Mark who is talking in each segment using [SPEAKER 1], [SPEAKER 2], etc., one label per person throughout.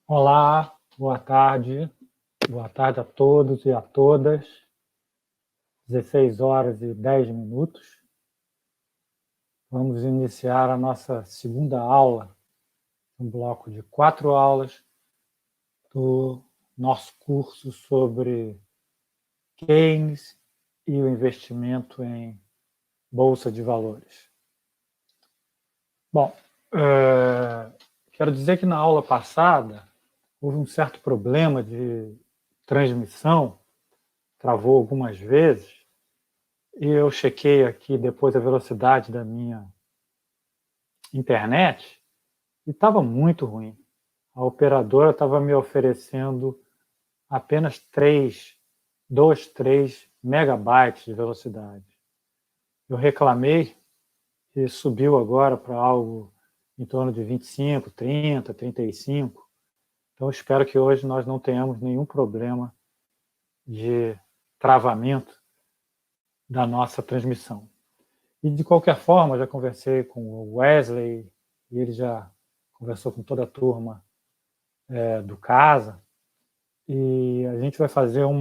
[SPEAKER 1] Olá, boa tarde a todos e a todas. 16 horas e 10 minutos. Vamos iniciar a nossa segunda aula, um bloco de 4 aulas do nosso curso sobre games e o investimento em bolsa de valores. Bom, quero dizer que na aula passada houve um certo problema de transmissão, travou algumas vezes, e eu chequei aqui depois a velocidade da minha internet e estava muito ruim. A operadora estava me oferecendo apenas 2, 3 megabytes de velocidade. Eu reclamei e subiu agora para algo em torno de 25, 30, 35. Então, espero que hoje nós não tenhamos nenhum problema de travamento da nossa transmissão. E, de qualquer forma, já conversei com o Wesley, e ele já conversou com toda a turma do CASA, e a gente vai fazer um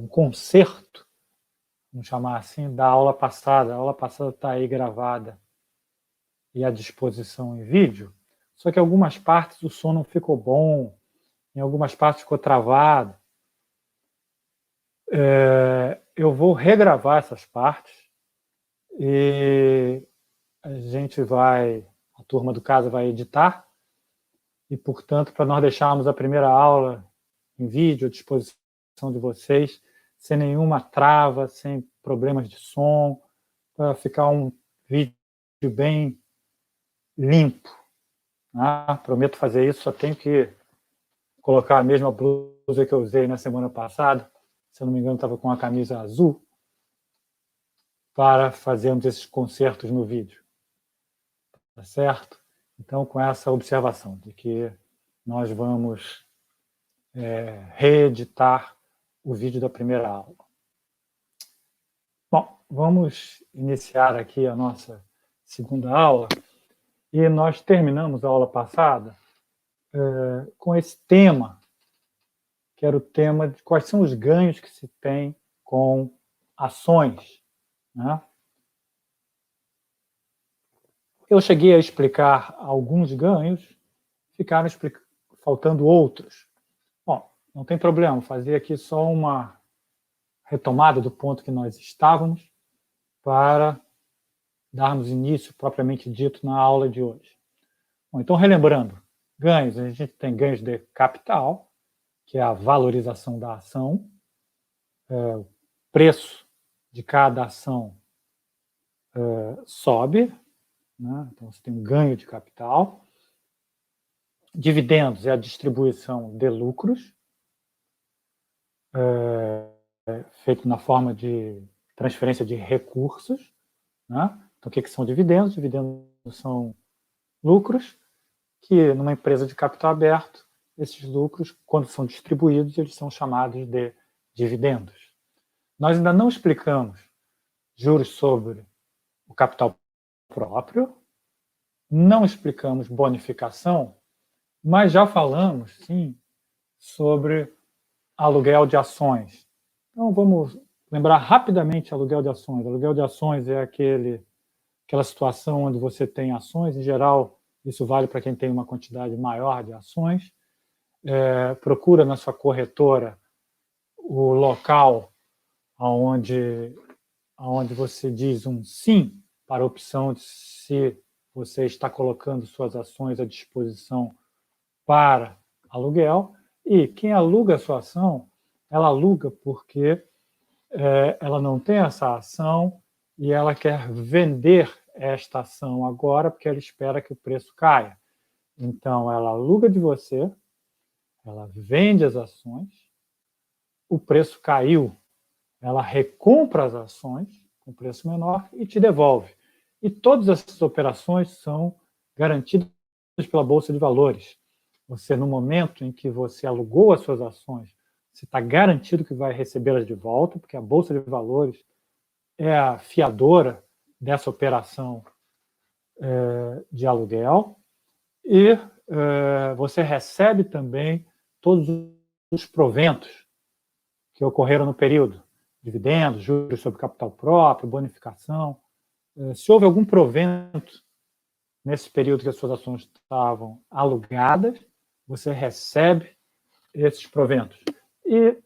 [SPEAKER 1] concerto, vamos chamar assim, da aula passada. A aula passada está aí gravada e à disposição em vídeo, só que em algumas partes o som não ficou bom, em algumas partes ficou travado. Eu vou regravar essas partes e a turma do CASA vai editar, e, portanto, para nós deixarmos a primeira aula em vídeo à disposição de vocês, sem nenhuma trava, sem problemas de som, para ficar um vídeo bem limpo. Prometo fazer isso, só tenho que colocar a mesma blusa que eu usei na semana passada, se eu não me engano estava com a camisa azul, para fazermos esses concertos no vídeo. Tá certo? Então, com essa observação de que nós vamos reeditar o vídeo da primeira aula. Bom, vamos iniciar aqui a nossa segunda aula, e nós terminamos a aula passada com esse tema, que era o tema de quais são os ganhos que se tem com ações, né? Eu cheguei a explicar alguns ganhos, ficaram faltando outros. Bom, não tem problema, fazer aqui só uma retomada do ponto que nós estávamos para darmos início, propriamente dito, na aula de hoje. Bom, então, relembrando, ganhos, a gente tem ganhos de capital, que é a valorização da ação, o preço de cada ação sobe, né? Então você tem um ganho de capital. Dividendos é a distribuição de lucros, feito na forma de transferência de recursos, né? Então, o que são dividendos? Dividendos são lucros que, numa empresa de capital aberto, esses lucros, quando são distribuídos, eles são chamados de dividendos. Nós ainda não explicamos juros sobre o capital próprio, não explicamos bonificação, mas já falamos, sim, sobre aluguel de ações. Então, vamos lembrar rapidamente aluguel de ações. Aluguel de ações é aquela situação onde você tem ações, em geral, isso vale para quem tem uma quantidade maior de ações, procura na sua corretora o local onde você diz um sim para a opção de se você está colocando suas ações à disposição para aluguel, e quem aluga a sua ação, ela aluga porque ela não tem essa ação e ela quer vender esta ação agora porque ela espera que o preço caia. Então, ela aluga de você, ela vende as ações, o preço caiu, ela recompra as ações com preço menor e te devolve. E todas essas operações são garantidas pela Bolsa de Valores. Você, no momento em que você alugou as suas ações, você está garantido que vai recebê-las de volta, porque a Bolsa de Valores é a fiadora dessa operação de aluguel. E você recebe também todos os proventos que ocorreram no período, dividendos, juros sobre capital próprio, bonificação. Se houve algum provento nesse período que as suas ações estavam alugadas, você recebe esses proventos. E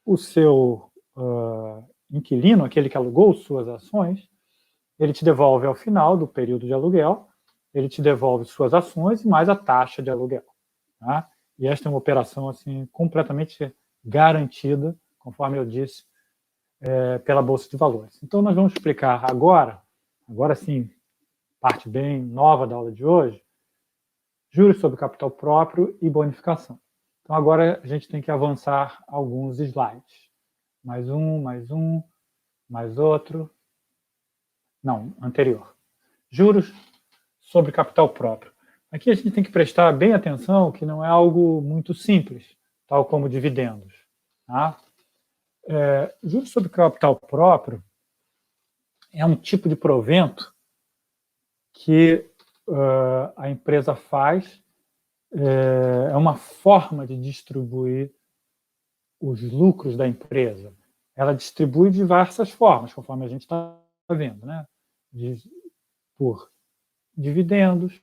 [SPEAKER 1] o seu inquilino, aquele que alugou suas ações, ele te devolve ao final do período de aluguel, ele te devolve suas ações e mais a taxa de aluguel. Tá? E esta é uma operação assim, completamente garantida, conforme eu disse, pela Bolsa de Valores. Então, nós vamos explicar agora sim, parte bem nova da aula de hoje, juros sobre capital próprio e bonificação. Então, agora a gente tem que avançar alguns slides. Mais outro. Não, anterior. Juros sobre capital próprio. Aqui a gente tem que prestar bem atenção que não é algo muito simples, tal como dividendos. Tá? Juros sobre capital próprio é um tipo de provento que a empresa faz, é uma forma de distribuir os lucros da empresa. Ela distribui de diversas formas, conforme a gente está vendo, né? Por dividendos,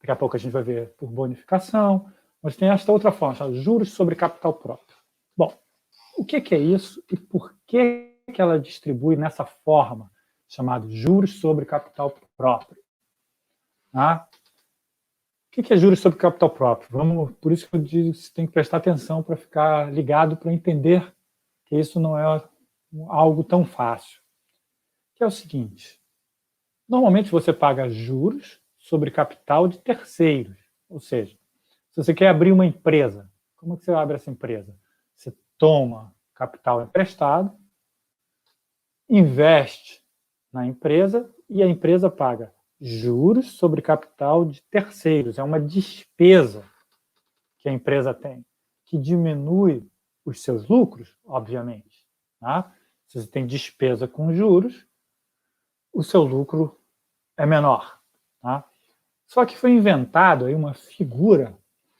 [SPEAKER 1] daqui a pouco a gente vai ver por bonificação, mas tem esta outra forma, chamada juros sobre capital próprio. Bom, o que é isso e por que ela distribui nessa forma, chamada juros sobre capital próprio? Tá? O que é juros sobre capital próprio? Por isso que eu digo que você tem que prestar atenção para ficar ligado, para entender que isso não é algo tão fácil. Que é o seguinte, normalmente você paga juros sobre capital de terceiros, ou seja, se você quer abrir uma empresa, como é que você abre essa empresa? Você toma capital emprestado, investe na empresa e a empresa paga juros sobre capital de terceiros. É uma despesa que a empresa tem, que diminui os seus lucros, obviamente. Tá? Se você tem despesa com juros, o seu lucro é menor. Tá? Só que foi inventado aí uma figura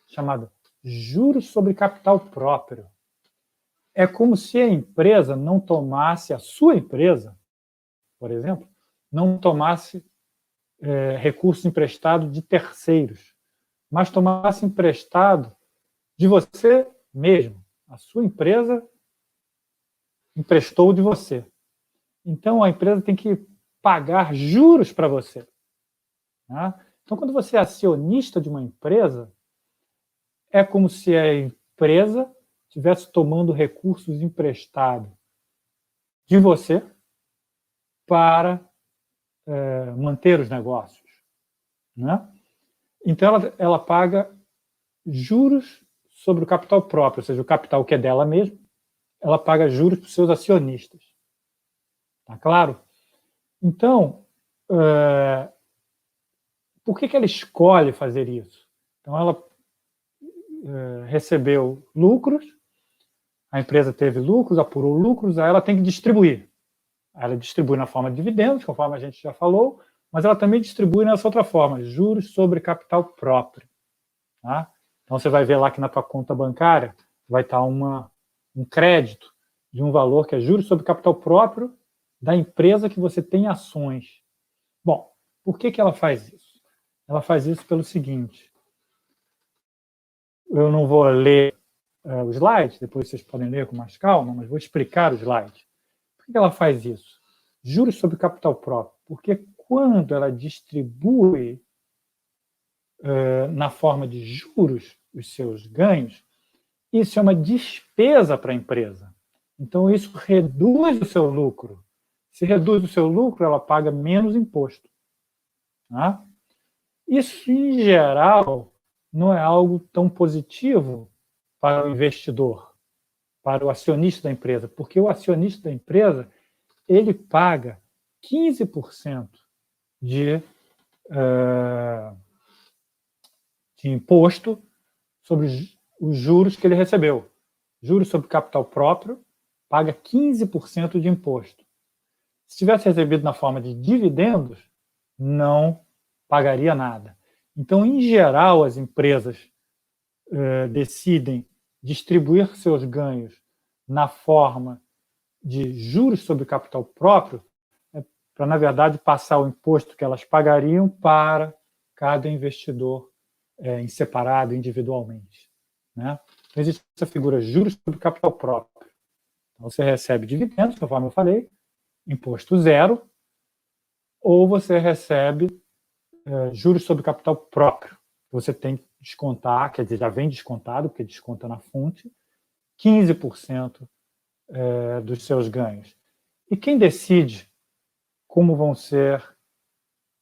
[SPEAKER 1] chamada juros sobre capital próprio. É como se a empresa não tomasse, a sua empresa, por exemplo, não tomasse recursos emprestados de terceiros, mas tomasse emprestado de você mesmo. A sua empresa emprestou de você. Então, a empresa tem que pagar juros para você. Tá? Então, quando você é acionista de uma empresa, é como se a empresa estivesse tomando recursos emprestados de você para manter os negócios. Né? Então, ela paga juros sobre o capital próprio, ou seja, o capital que é dela mesma, ela paga juros para os seus acionistas. Tá claro? Então, por que ela escolhe fazer isso? Então, ela recebeu lucros, a empresa teve lucros, apurou lucros, aí ela tem que distribuir. Ela distribui na forma de dividendos, conforme a gente já falou, mas ela também distribui nessa outra forma, juros sobre capital próprio. Tá? Então, você vai ver lá que na tua conta bancária vai estar um crédito de um valor que é juros sobre capital próprio da empresa que você tem ações. Bom, por que ela faz isso? Ela faz isso pelo seguinte. Eu não vou ler o slide, depois vocês podem ler com mais calma, mas vou explicar o slide. Por que ela faz isso? Juros sobre capital próprio. Porque quando ela distribui na forma de juros os seus ganhos, isso é uma despesa para a empresa. Então, isso reduz o seu lucro. Se reduz o seu lucro, ela paga menos imposto. Tá? Isso, em geral, não é algo tão positivo para o investidor, para o acionista da empresa, porque o acionista da empresa ele paga 15% de imposto sobre os juros que ele recebeu. Juros sobre capital próprio, paga 15% de imposto. Se tivesse recebido na forma de dividendos, não pagaria nada. Então, em geral, as empresas decidem distribuir seus ganhos na forma de juros sobre capital próprio, para, na verdade, passar o imposto que elas pagariam para cada investidor em separado, individualmente. Né? Então, existe essa figura juros sobre capital próprio. Então, você recebe dividendos, conforme eu falei, imposto zero, ou você recebe juros sobre capital próprio. Você tem que descontar, quer dizer, já vem descontado, porque desconta na fonte, 15% dos seus ganhos. E quem decide como vão ser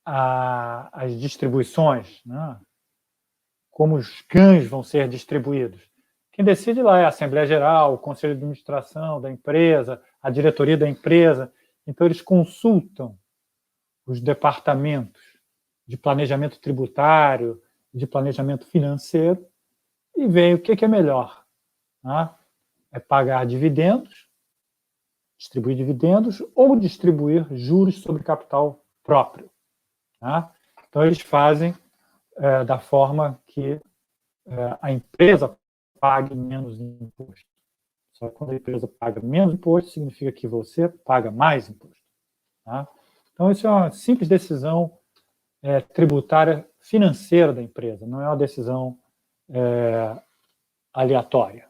[SPEAKER 1] as distribuições, né? Como os ganhos vão ser distribuídos? Quem decide lá é a Assembleia Geral, o Conselho de Administração da empresa, a diretoria da empresa. Então, eles consultam os departamentos de planejamento tributário, de planejamento financeiro, e veem o que é melhor. Né? É pagar dividendos, distribuir dividendos, ou distribuir juros sobre capital próprio. Tá? Então, eles fazem da forma que a empresa pague menos imposto. Só que quando a empresa paga menos imposto, significa que você paga mais imposto. Tá? Então, isso é uma simples decisão tributária financeira da empresa, não é uma decisão aleatória.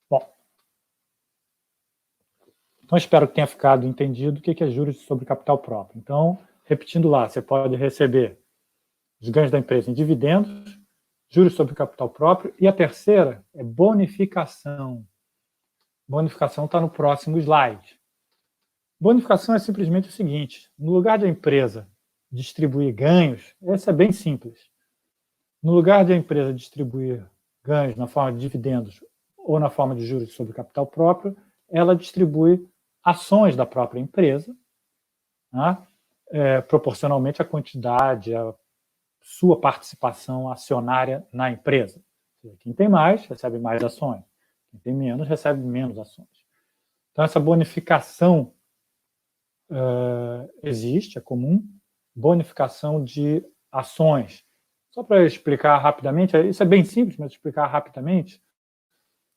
[SPEAKER 1] Bom, então espero que tenha ficado entendido o que é juros sobre capital próprio. Então, repetindo lá, você pode receber os ganhos da empresa em dividendos, juros sobre capital próprio, e a terceira é bonificação. Bonificação está no próximo slide. Bonificação é simplesmente o seguinte: no lugar de a empresa distribuir ganhos, esse é bem simples. No lugar de a empresa distribuir ganhos na forma de dividendos ou na forma de juros sobre capital próprio, ela distribui ações da própria empresa, né, proporcionalmente à quantidade, à sua participação acionária na empresa. Quem tem mais, recebe mais ações. Quem tem menos, recebe menos ações. Então, essa bonificação existe, é comum, bonificação de ações. Só para explicar rapidamente, isso é bem simples, mas explicar rapidamente,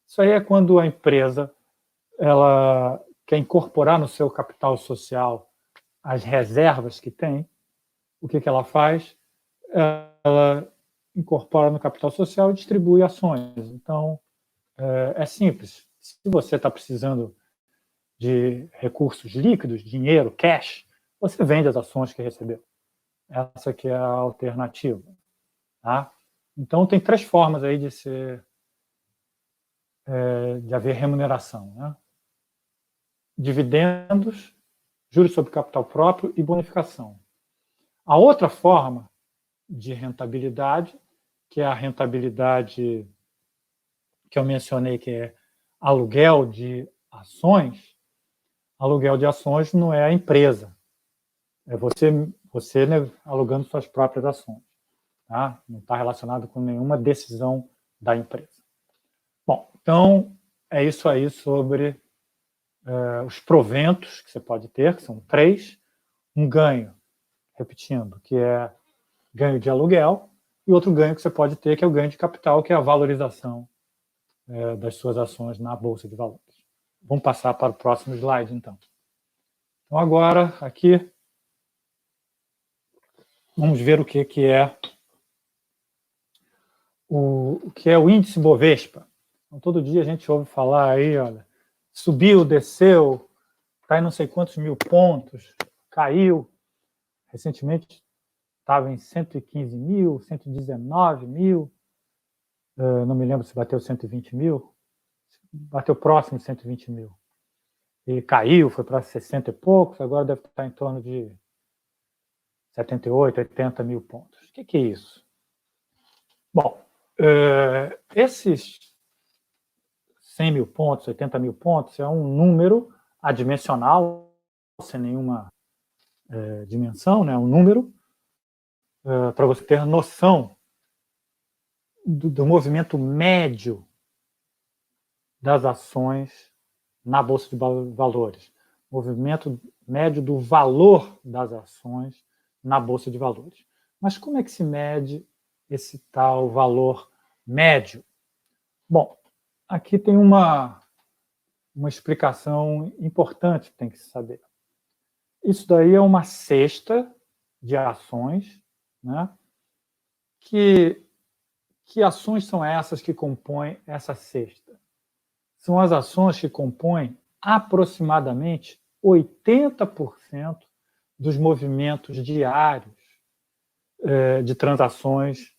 [SPEAKER 1] isso aí é quando a empresa ela quer incorporar no seu capital social as reservas que tem. O que ela faz? Ela incorpora no capital social e distribui ações. Então, é simples. Se você está precisando de recursos líquidos, dinheiro, cash, você vende as ações que recebeu. Essa que é a alternativa. Tá? Então, tem 3 formas aí de haver remuneração. Né? Dividendos, juros sobre capital próprio e bonificação. A outra forma de rentabilidade, que é a rentabilidade que eu mencionei, que é aluguel de ações. Aluguel de ações não é a empresa, é você né, alugando suas próprias ações. Tá? Não está relacionado com nenhuma decisão da empresa. Bom, então é isso aí sobre os proventos que você pode ter, que são 3. Um ganho, repetindo, que é ganho de aluguel, e outro ganho que você pode ter, que é o ganho de capital, que é a valorização das suas ações na Bolsa de Valores. Vamos passar para o próximo slide, então. Então, agora, aqui, vamos ver o que é o índice Bovespa. Então, todo dia a gente ouve falar aí, olha, subiu, desceu, está em não sei quantos mil pontos, caiu. Recentemente estava em 115 mil, 119 mil, não me lembro se bateu 120 mil, bateu próximo de 120 mil. E caiu, foi para 60 e poucos, agora deve estar em torno de 78, 80 mil pontos. O que é isso? Bom, esses 100 mil pontos, 80 mil pontos, é um número adimensional, sem nenhuma dimensão, né? Um número para você ter noção do movimento médio das ações na Bolsa de Valores. Movimento médio do valor das ações na Bolsa de Valores. Mas como é que se mede esse tal valor médio? Bom, aqui tem uma explicação importante que tem que se saber. Isso daí é uma cesta de ações, né? Que ações são essas que compõem essa cesta? São as ações que compõem aproximadamente 80% dos movimentos diários de transações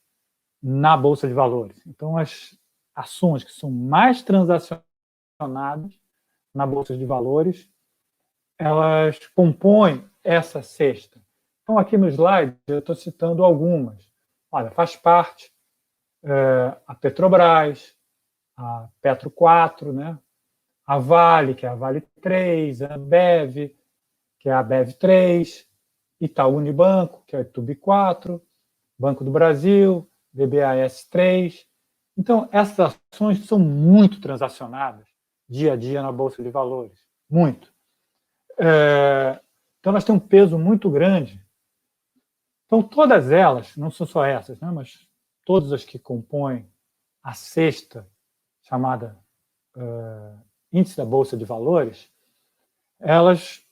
[SPEAKER 1] na Bolsa de Valores. Então, as ações que são mais transacionadas na Bolsa de Valores, elas compõem essa cesta. Então, aqui no slide, eu estou citando algumas. Olha, faz parte a Petrobras, a Petro 4, né? A Vale, que é a Vale 3, a Ambev, que é a Bev 3, Itaú Unibanco, que é a Itubi 4, Banco do Brasil, BBAS 3. Então, essas ações são muito transacionadas dia a dia na Bolsa de Valores. Muito. Então, elas têm um peso muito grande. Então, todas elas, não são só essas, né, mas todas as que compõem a cesta chamada índice da Bolsa de Valores, elas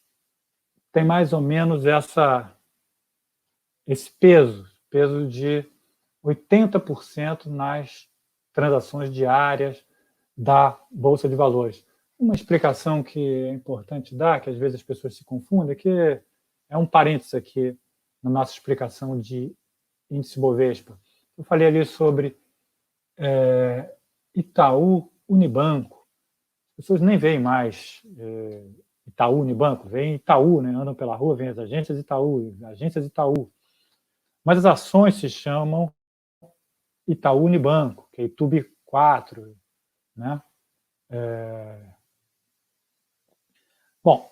[SPEAKER 1] têm mais ou menos esse peso de 80% nas transações diárias da Bolsa de Valores. Uma explicação que é importante dar, que às vezes as pessoas se confundem, é que é um parênteses aqui na nossa explicação de índice Bovespa. Eu falei ali sobre Itaú Unibanco. As pessoas nem veem mais Itaú Unibanco, veem Itaú, né? Andam pela rua, veem as agências Itaú. Mas as ações se chamam Itaú Unibanco, que é Itubi 4, né? Bom,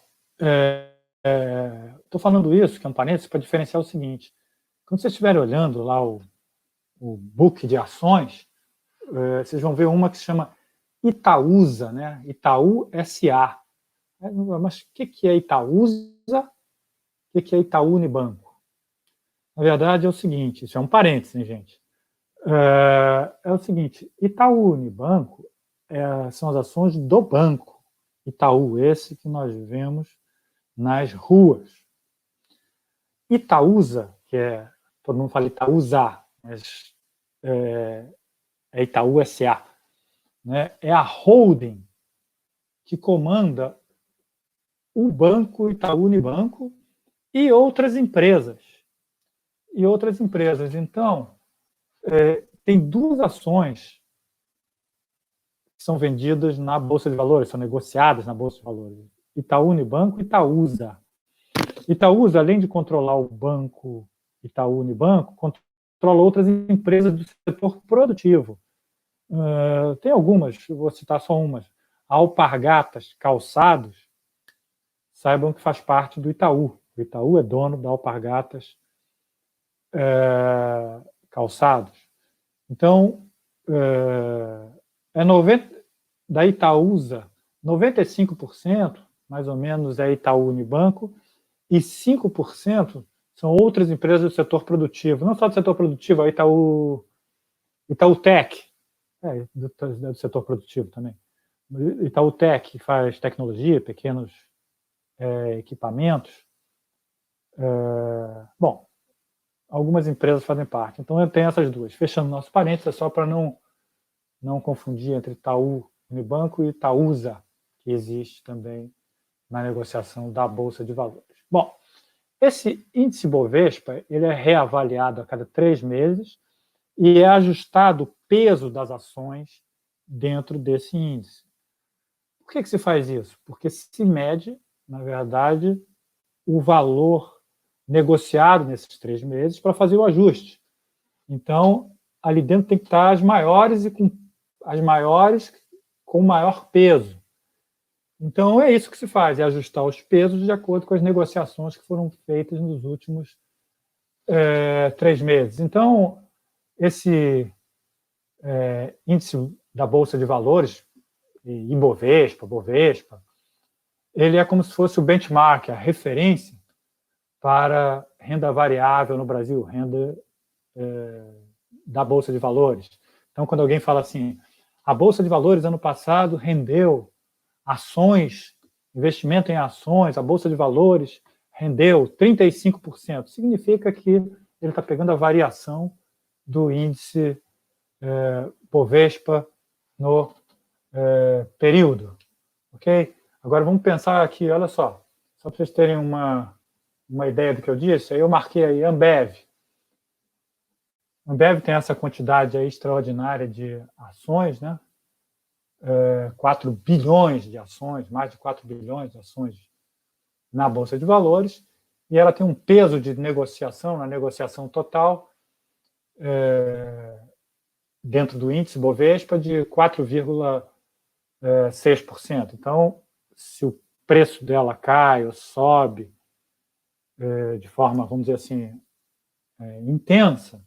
[SPEAKER 1] estou falando isso, que é um parênteses, para diferenciar o seguinte. Quando vocês estiverem olhando lá o book de ações, vocês vão ver uma que se chama Itaúsa, né? Itaú SA. Mas o que é Itaúsa? O que é Itaú Unibanco? Na verdade, é o seguinte, isso é um parênteses, hein, gente? É o seguinte, Itaú Unibanco são as ações do banco Itaú, esse que nós vemos nas ruas. Itaúsa, que todo mundo fala Itaúsa, mas é Itaú SA, né? É a holding que comanda o banco Itaú Unibanco e outras empresas. Então, tem duas ações que são vendidas na Bolsa de Valores, são negociadas na Bolsa de Valores. Itaú Unibanco e Itaúsa. Itaúsa, além de controlar o banco Itaú Unibanco, controla outras empresas do setor produtivo. Tem algumas, vou citar só umas. A Alpargatas Calçados, saibam que faz parte do Itaú. O Itaú é dono da Alpargatas Calçados. Então, da Itaúsa, 95%, mais ou menos, é Itaú Unibanco, e 5% são outras empresas do setor produtivo. Não só do setor produtivo, a Itautec, do setor produtivo também. Itautec, que faz tecnologia, pequenos equipamentos. Bom, algumas empresas fazem parte. Então, eu tenho essas duas. Fechando nosso parênteses, é só para não confundir entre Itaú Unibanco e Itaúsa, que existe também na negociação da Bolsa de Valores. Bom, esse índice Bovespa ele é reavaliado a cada 3 meses e é ajustado o peso das ações dentro desse índice. Por que se faz isso? Porque se mede, na verdade, o valor negociado nesses 3 meses para fazer o ajuste. Então, ali dentro tem que estar as maiores com maior peso. Então, é isso que se faz, é ajustar os pesos de acordo com as negociações que foram feitas nos últimos 3 meses. Então, esse índice da Bolsa de Valores, Ibovespa, Bovespa, ele é como se fosse o benchmark, a referência para renda variável no Brasil, renda da Bolsa de Valores. Então, quando alguém fala assim, a Bolsa de Valores ano passado rendeu ações, investimento em ações, a Bolsa de Valores rendeu 35%, significa que ele está pegando a variação do índice Bovespa no período, ok? Agora vamos pensar aqui, olha só para vocês terem uma ideia do que eu disse, aí eu marquei aí Ambev. Ambev tem essa quantidade aí extraordinária de ações, né? 4 bilhões de ações, mais de 4 bilhões de ações na Bolsa de Valores, e ela tem um peso de negociação, na negociação total, dentro do índice Bovespa, de 4,6%. Então, se o preço dela cai ou sobe de forma, vamos dizer assim, intensa,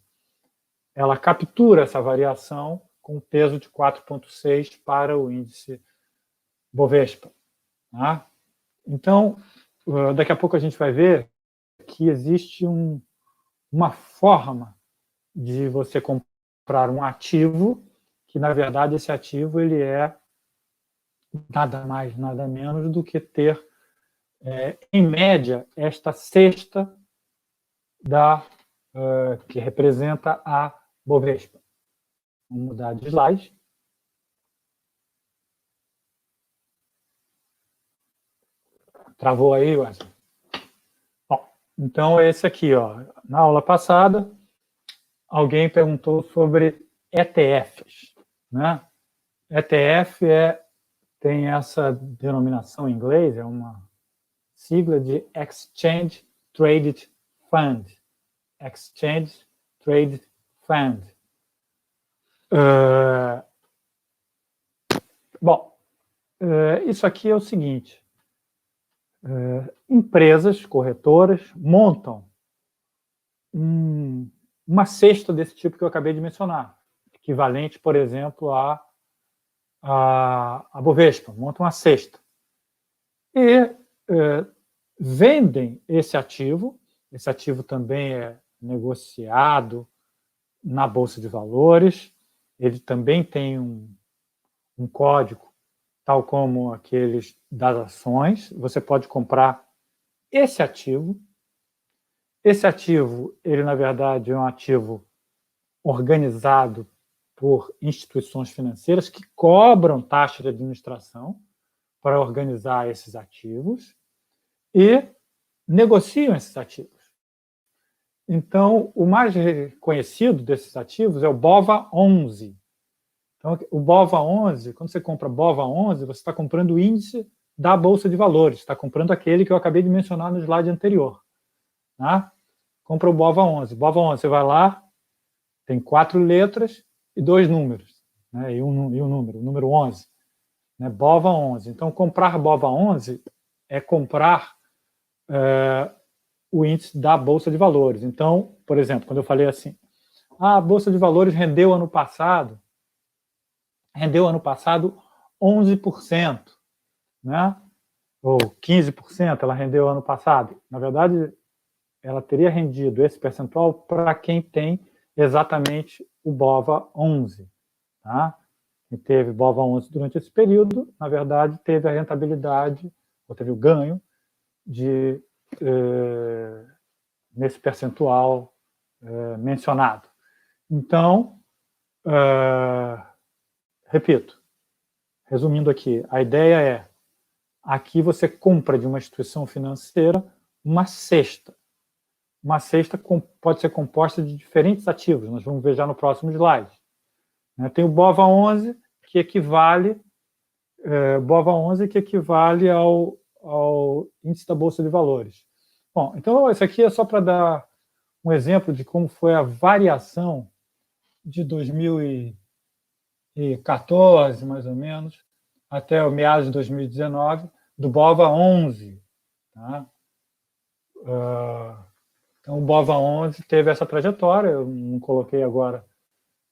[SPEAKER 1] ela captura essa variação com um peso de 4,6 para o índice Bovespa. Tá? Então, daqui a pouco a gente vai ver que existe uma forma de você comprar um ativo, que, na verdade, esse ativo ele é nada mais, nada menos do que ter, em média, esta cesta que representa a Bovespa. Vamos mudar de slide. Travou aí, Wesley? Bom, então esse aqui, ó. Na aula passada, alguém perguntou sobre ETFs, né? ETF tem essa denominação em inglês, é uma sigla de Exchange Traded Fund. Exchange Traded Fund. Bom, isso aqui é o seguinte. Empresas, corretoras, montam uma cesta desse tipo que eu acabei de mencionar, equivalente, por exemplo, a Bovespa, montam uma cesta. E vendem esse ativo também é negociado na Bolsa de Valores, ele também tem um código, tal como aqueles das ações. Você pode comprar esse ativo. Esse ativo, ele na verdade é um ativo organizado por instituições financeiras que cobram taxa de administração para organizar esses ativos e negociam esses ativos. Então, o mais conhecido desses ativos é o BOVA11. Então, o BOVA11, quando você compra BOVA11, você está comprando o índice da Bolsa de Valores, está comprando aquele que eu acabei de mencionar no slide anterior. Tá? Compra o BOVA11. BOVA11, você vai lá, tem 4 letras e 2 números, né? e um número, o número 11. Né? BOVA11. Então, comprar BOVA11 é comprar o índice da Bolsa de Valores. Então, por exemplo, quando eu falei assim, a Bolsa de Valores rendeu ano passado 11%, né? Ou 15% ela rendeu ano passado. Na verdade, ela teria rendido esse percentual para quem tem exatamente o BOVA11. Tá? Quem teve BOVA11 durante esse período, na verdade, teve a rentabilidade, ou teve o ganho nesse percentual mencionado. Então, repito, resumindo aqui, a ideia é, aqui você compra de uma instituição financeira uma cesta. Uma cesta pode ser composta de diferentes ativos, nós vamos ver já no próximo slide. Tem o BOVA11, que equivale ao índice da Bolsa de Valores. Bom, então isso aqui é só para dar um exemplo de como foi a variação de 2014, mais ou menos, até o meados de 2019, do BOVA11. Tá? Então, o BOVA11 teve essa trajetória, eu não coloquei agora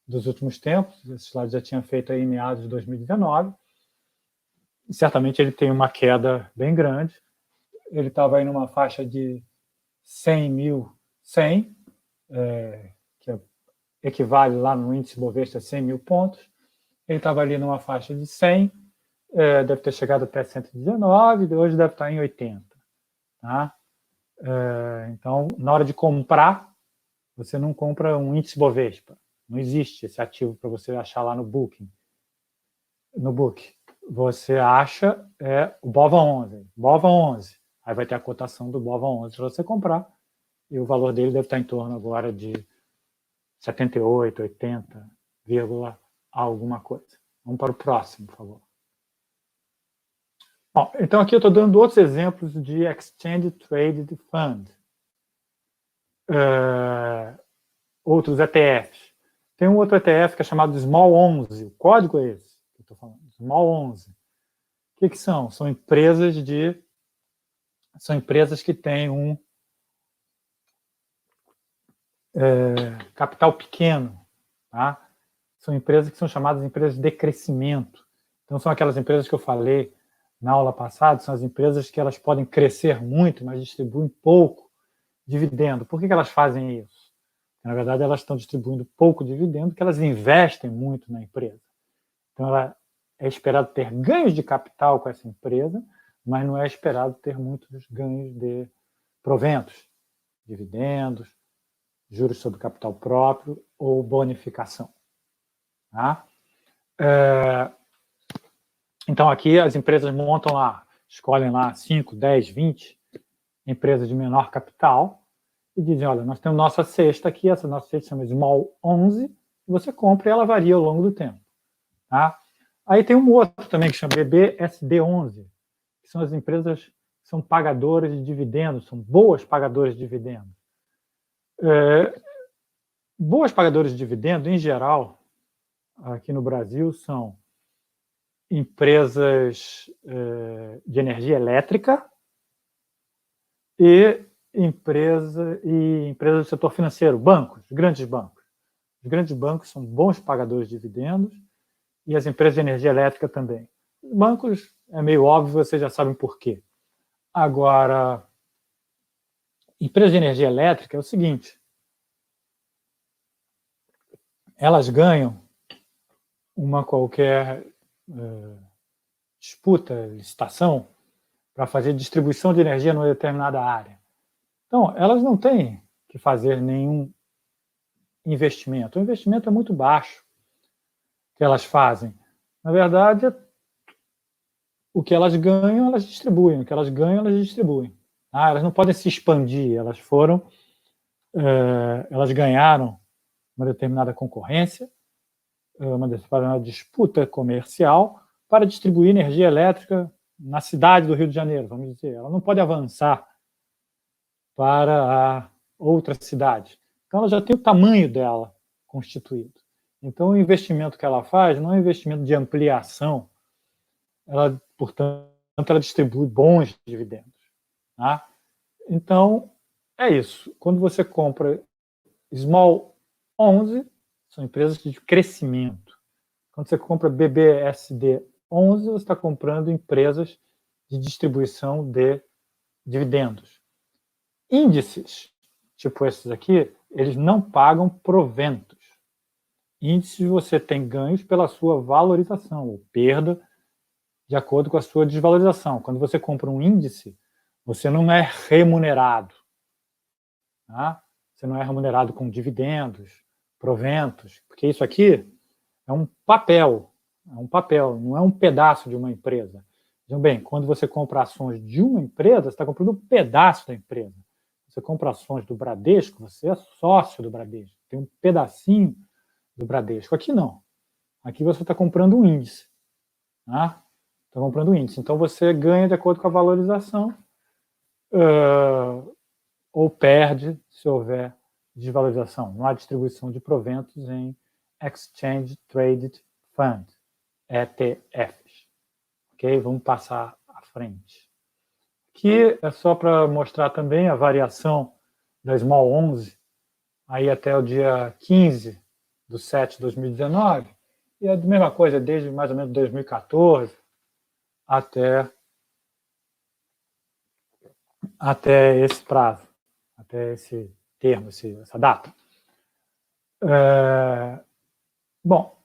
[SPEAKER 1] dos últimos tempos, esse slide já tinha feito aí em meados de 2019, e certamente ele tem uma queda bem grande, ele estava aí numa faixa de 100.100, que é equivale lá no índice Bovespa a 100 mil pontos. Ele estava ali numa faixa de 100, deve ter chegado até 119, hoje deve estar em 80. Tá? Então, na hora de comprar, você não compra um índice Bovespa. Não existe esse ativo para você achar lá no Booking. No Book. Você acha o BOVA11. BOVA11. Aí vai ter a cotação do BOVA11 para você comprar. E o valor dele deve estar em torno agora de 78, 80, alguma coisa. Vamos para o próximo, por favor. Bom, então aqui eu estou dando outros exemplos de Exchange Traded Fund. Outros ETFs. Tem um outro ETF que é chamado Small 11. O código é esse que eu estou falando. Small 11. O que são? São empresas que têm um capital pequeno. Tá? São empresas que são chamadas de empresas de crescimento. Então, são aquelas empresas que eu falei na aula passada, são as empresas que elas podem crescer muito, mas distribuem pouco dividendo. Por que elas fazem isso? Na verdade, elas estão distribuindo pouco dividendo, porque elas investem muito na empresa. Então, é esperado ter ganhos de capital com essa empresa, mas não é esperado ter muitos ganhos de proventos, dividendos, juros sobre capital próprio ou bonificação. Tá? Então, aqui as empresas montam lá, escolhem lá 5, 10, 20 empresas de menor capital e dizem, olha, nós temos nossa cesta aqui, essa nossa cesta chama Small 11, e você compra e ela varia ao longo do tempo. Tá? Aí tem um outro também que chama BBSD11, que são as empresas que são pagadoras de dividendos, são boas pagadoras de dividendos. Boas pagadoras de dividendos, em geral, aqui no Brasil, são empresas de energia elétrica e empresas do setor financeiro, bancos, grandes bancos. Os grandes bancos são bons pagadores de dividendos e as empresas de energia elétrica também. Os bancos, é meio óbvio, vocês já sabem por quê. Agora, empresas de energia elétrica é o seguinte, elas ganham uma qualquer disputa, licitação, para fazer distribuição de energia numa determinada área. Então, elas não têm que fazer nenhum investimento. O investimento é muito baixo que elas fazem. Na verdade, o que elas ganham, elas distribuem. O que elas ganham, elas distribuem. Elas não podem se expandir. Elas ganharam uma determinada concorrência, uma determinada disputa comercial para distribuir energia elétrica na cidade do Rio de Janeiro, vamos dizer. Ela não pode avançar para a outra cidade. Então, ela já tem o tamanho dela constituído. Então, o investimento que ela faz não é um investimento de ampliação, portanto, ela distribui bons dividendos. Tá? Então, é isso. Quando você compra Small 11, são empresas de crescimento. Quando você compra BBSD 11, você está comprando empresas de distribuição de dividendos. Índices, tipo esses aqui, eles não pagam proventos. Índices você tem ganhos pela sua valorização, ou perda de acordo com a sua desvalorização. Quando você compra um índice, você não é remunerado. Tá? Você não é remunerado com dividendos, proventos, porque isso aqui é um papel, não é um pedaço de uma empresa. Então, bem, quando você compra ações de uma empresa, você está comprando um pedaço da empresa. Você compra ações do Bradesco, você é sócio do Bradesco, tem um pedacinho do Bradesco. Aqui não. Aqui você está comprando um índice. Tá? Está comprando um índice. Então você ganha de acordo com a valorização ou perde se houver desvalorização. Não há distribuição de proventos em Exchange Traded Fund, ETFs. Ok? Vamos passar à frente. Aqui é só para mostrar também a variação da Small 11 aí até o dia 15/7/2019, e é a mesma coisa desde mais ou menos 2014 até esse prazo, até esse termo, essa data. Bom,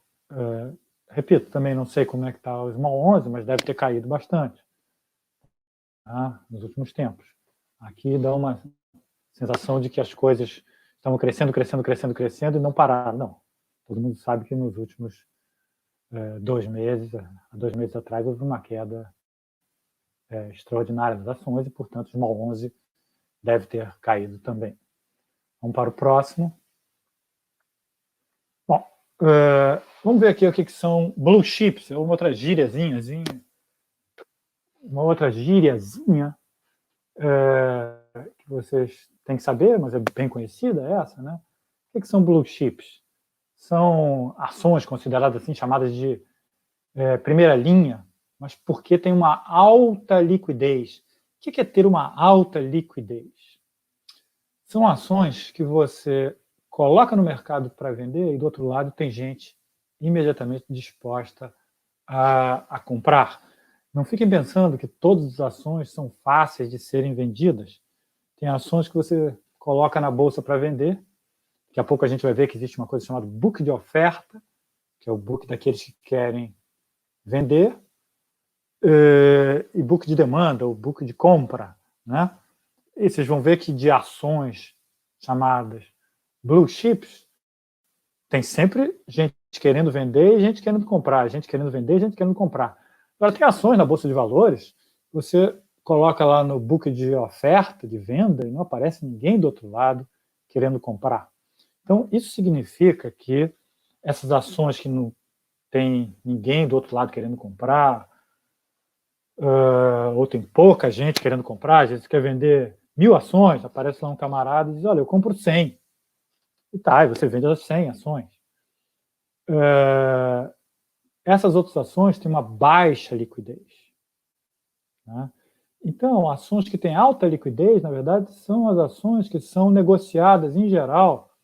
[SPEAKER 1] repito, também não sei como é que está o Small 11, mas deve ter caído bastante, tá, nos últimos tempos. Aqui dá uma sensação de que as coisas estavam crescendo, crescendo, crescendo, crescendo e não pararam. Não. Todo mundo sabe que nos últimos 2 meses, há 2 meses atrás, houve uma queda extraordinária das ações e, portanto, o Small 11 deve ter caído também. Vamos para o próximo. Bom, vamos ver aqui o que são blue chips, uma outra gíriazinha, que vocês têm que saber, mas é bem conhecida essa, né? O que são blue chips? São ações consideradas assim, chamadas de primeira linha, mas porque tem uma alta liquidez. O que é ter uma alta liquidez? São ações que você coloca no mercado para vender e do outro lado tem gente imediatamente disposta a comprar. Não fiquem pensando que todas as ações são fáceis de serem vendidas. Tem ações que você coloca na bolsa para vender. Daqui a pouco a gente vai ver que existe uma coisa chamada book de oferta, que é o book daqueles que querem vender, e book de demanda, o book de compra, né? E vocês vão ver que de ações chamadas blue chips, tem sempre gente querendo vender e gente querendo comprar, gente querendo vender e gente querendo comprar. Agora, tem ações na Bolsa de Valores, você coloca lá no book de oferta, de venda, e não aparece ninguém do outro lado querendo comprar. Então, isso significa que essas ações que não tem ninguém do outro lado querendo comprar, ou tem pouca gente querendo comprar, às vezes quer vender 1000 ações, aparece lá um camarada e diz, olha, eu compro 100. E tá, e você vende as 100 ações. Essas outras ações têm uma baixa liquidez, né? Então, ações que têm alta liquidez, na verdade, são as ações que são negociadas, em geral,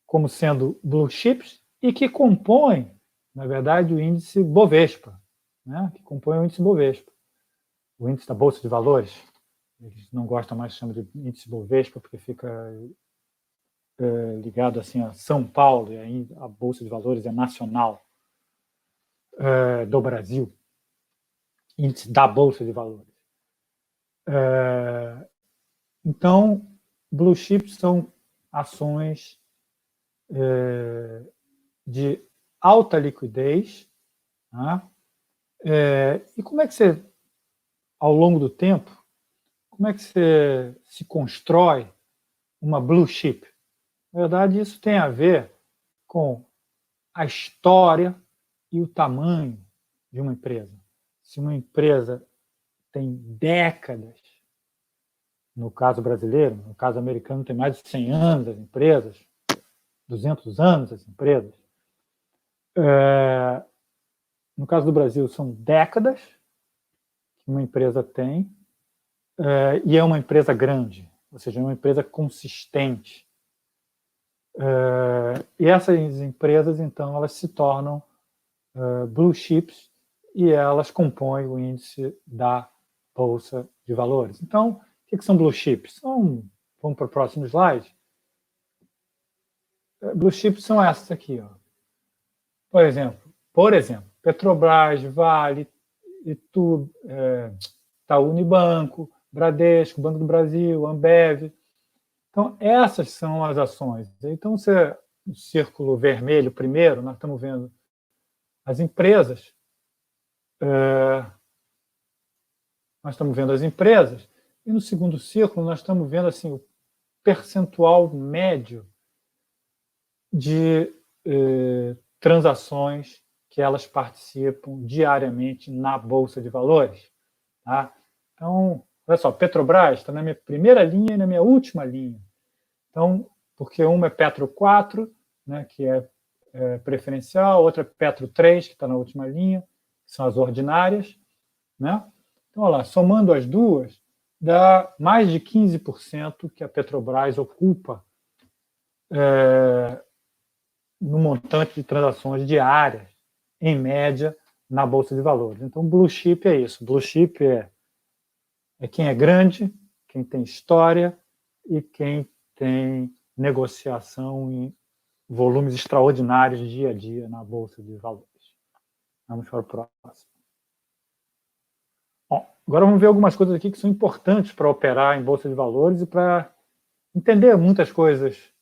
[SPEAKER 1] como sendo blue chips e que compõem, na verdade, o índice Bovespa, né? Que compõe o índice Bovespa, o índice da Bolsa de Valores. Eles não gostam mais de chamar de índice Bovespa porque fica ligado assim a São Paulo, e aí a Bolsa de Valores é nacional do Brasil, índice da Bolsa de Valores. Então, blue chips são ações de alta liquidez, né? E como é que você, ao longo do tempo, como é que você se constrói uma blue chip? Na verdade, isso tem a ver com a história e o tamanho de uma empresa. Se uma empresa tem décadas, no caso brasileiro, no caso americano tem mais de 100 anos as empresas, 200 anos as empresas. No caso do Brasil, são décadas que uma empresa tem, e é uma empresa grande, ou seja, é uma empresa consistente. E essas empresas, então, elas se tornam blue chips e elas compõem o índice da Bolsa de Valores. Então, o que são blue chips? Vamos para o próximo slide. Blue chips são essas aqui, ó. Por exemplo, Petrobras, Vale, Itaú Unibanco, Bradesco, Banco do Brasil, Ambev. Então, essas são as ações. Então, no círculo vermelho primeiro, nós estamos vendo as empresas. E no segundo círculo nós estamos vendo assim, o percentual médio de transações que elas participam diariamente na Bolsa de Valores. Tá? Então, olha só, Petrobras está na minha primeira linha e na minha última linha. Então, porque uma é Petro 4, né, que é preferencial, outra é Petro 3, que está na última linha, que são as ordinárias, né? Então, olha lá, somando as duas, dá mais de 15% que a Petrobras ocupa no montante de transações diárias, em média, na Bolsa de Valores. Então, blue chip é isso. Blue chip é quem é grande, quem tem história e quem tem negociação em volumes extraordinários dia a dia na Bolsa de Valores. Vamos para o próximo. Bom, agora vamos ver algumas coisas aqui que são importantes para operar em Bolsa de Valores e para entender muitas coisas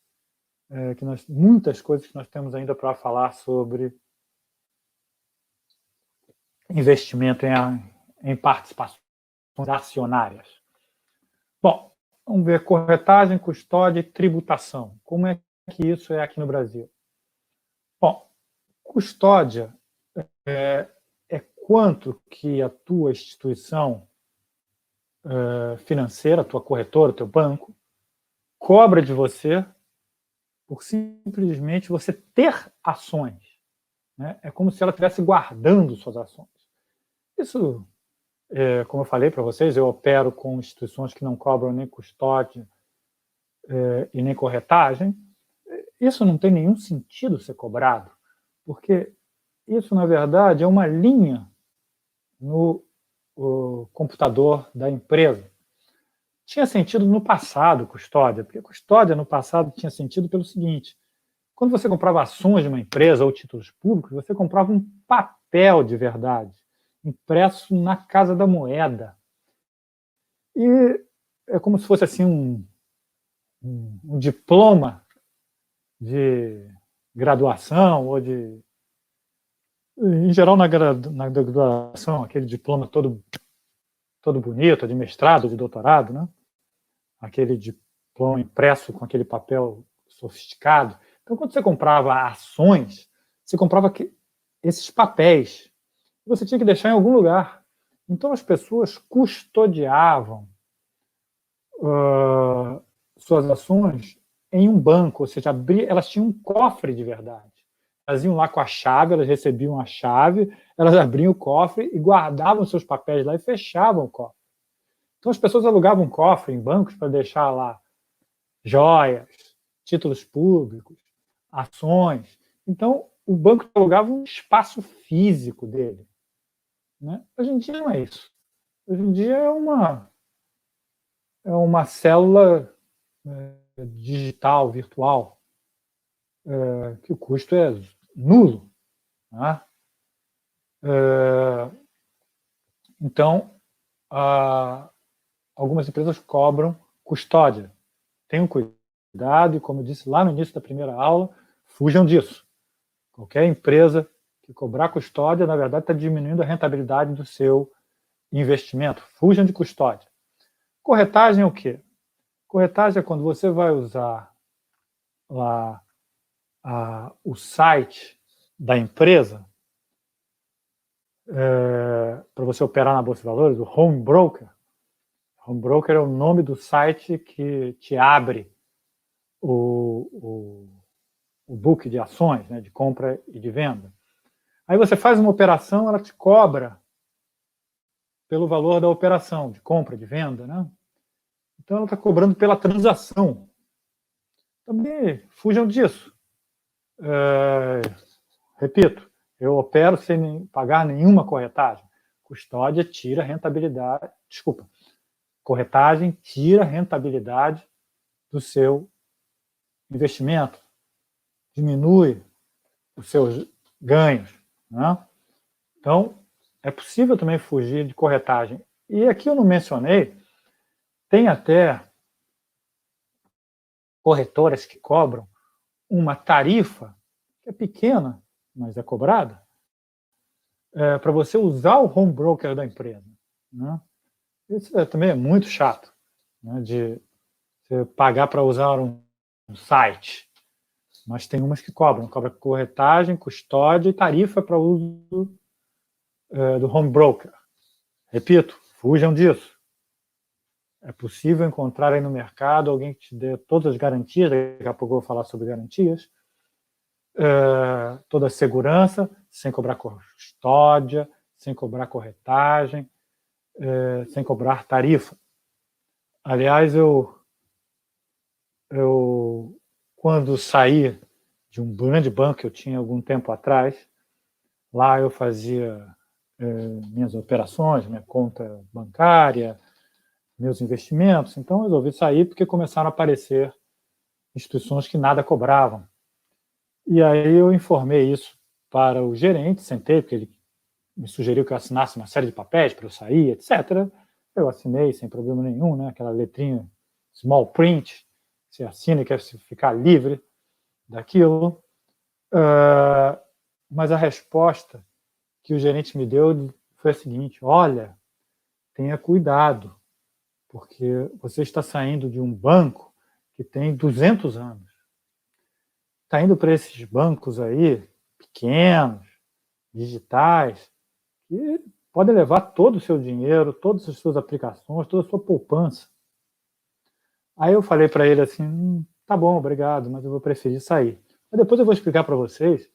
[SPEAKER 1] que nós temos ainda para falar sobre investimento em participações acionárias. Bom, vamos ver corretagem, custódia e tributação. Como é que isso é aqui no Brasil? Bom, custódia é quanto que a tua instituição financeira, a tua corretora, o teu banco, cobra de você por simplesmente você ter ações. Né? É como se ela estivesse guardando suas ações. Isso, como eu falei para vocês, eu opero com instituições que não cobram nem custódia e nem corretagem. Isso não tem nenhum sentido ser cobrado, porque isso, na verdade, é uma linha no computador da empresa. Tinha sentido no passado, custódia, porque custódia no passado tinha sentido pelo seguinte: quando você comprava ações de uma empresa ou títulos públicos, você comprava um papel de verdade, impresso na Casa da Moeda. E é como se fosse assim um diploma de graduação ou de... Em geral, na graduação, aquele diploma todo bonito, de mestrado, de doutorado, né? Aquele diploma impresso com aquele papel sofisticado. Então, quando você comprava ações, você comprava esses papéis. Você tinha que deixar em algum lugar. Então, as pessoas custodiavam suas ações em um banco, ou seja, elas tinham um cofre de verdade. Elas iam lá com a chave, elas recebiam a chave, elas abriam o cofre e guardavam seus papéis lá e fechavam o cofre. Então, as pessoas alugavam um cofre em bancos para deixar lá joias, títulos públicos, ações. Então, o banco alugava um espaço físico dele. Né? Hoje em dia não é isso. Hoje em dia é uma célula digital, virtual, que o custo é nulo. Né? Então, algumas empresas cobram custódia. Tenham cuidado e, como eu disse lá no início da primeira aula, fujam disso. Qualquer empresa que cobrar custódia, na verdade, está diminuindo a rentabilidade do seu investimento. Fujam de custódia. Corretagem é o quê? Corretagem é quando você vai usar lá o site da empresa para você operar na Bolsa de Valores, o Home Broker. Home Broker é o nome do site que te abre o book de ações, né, de compra e de venda. Aí você faz uma operação, ela te cobra pelo valor da operação, de compra, de venda. Né? Então ela está cobrando pela transação. Também fujam disso. Repito, eu opero sem pagar nenhuma corretagem. Custódia tira rentabilidade. Desculpa. Corretagem tira rentabilidade do seu investimento, diminui os seus ganhos. Né? Então, é possível também fugir de corretagem. E aqui eu não mencionei, tem até corretoras que cobram uma tarifa, que é pequena, mas é cobrada, para você usar o home broker da empresa. Né? Isso também é muito chato, né, de você pagar para usar um site. Mas tem umas que cobra corretagem, custódia e tarifa para uso do home broker. Repito, fujam disso. É possível encontrar aí no mercado alguém que te dê todas as garantias, daqui a pouco eu vou falar sobre garantias, toda a segurança, sem cobrar custódia, sem cobrar corretagem, sem cobrar tarifa. Aliás, eu quando saí de um grande banco que eu tinha algum tempo atrás, lá eu fazia minhas operações, minha conta bancária, meus investimentos. Então, eu resolvi sair porque começaram a aparecer instituições que nada cobravam. E aí eu informei isso para o gerente, sentei, porque ele me sugeriu que eu assinasse uma série de papéis para eu sair, etc. Eu assinei sem problema nenhum, né? Aquela letrinha small print, você assina e quer ficar livre daquilo. Mas a resposta que o gerente me deu foi a seguinte: olha, tenha cuidado, porque você está saindo de um banco que tem 200 anos. Está indo para esses bancos aí, pequenos, digitais, que podem levar todo o seu dinheiro, todas as suas aplicações, toda a sua poupança. Aí eu falei para ele assim, tá bom, obrigado, mas eu vou preferir sair. Mas depois eu vou explicar para vocês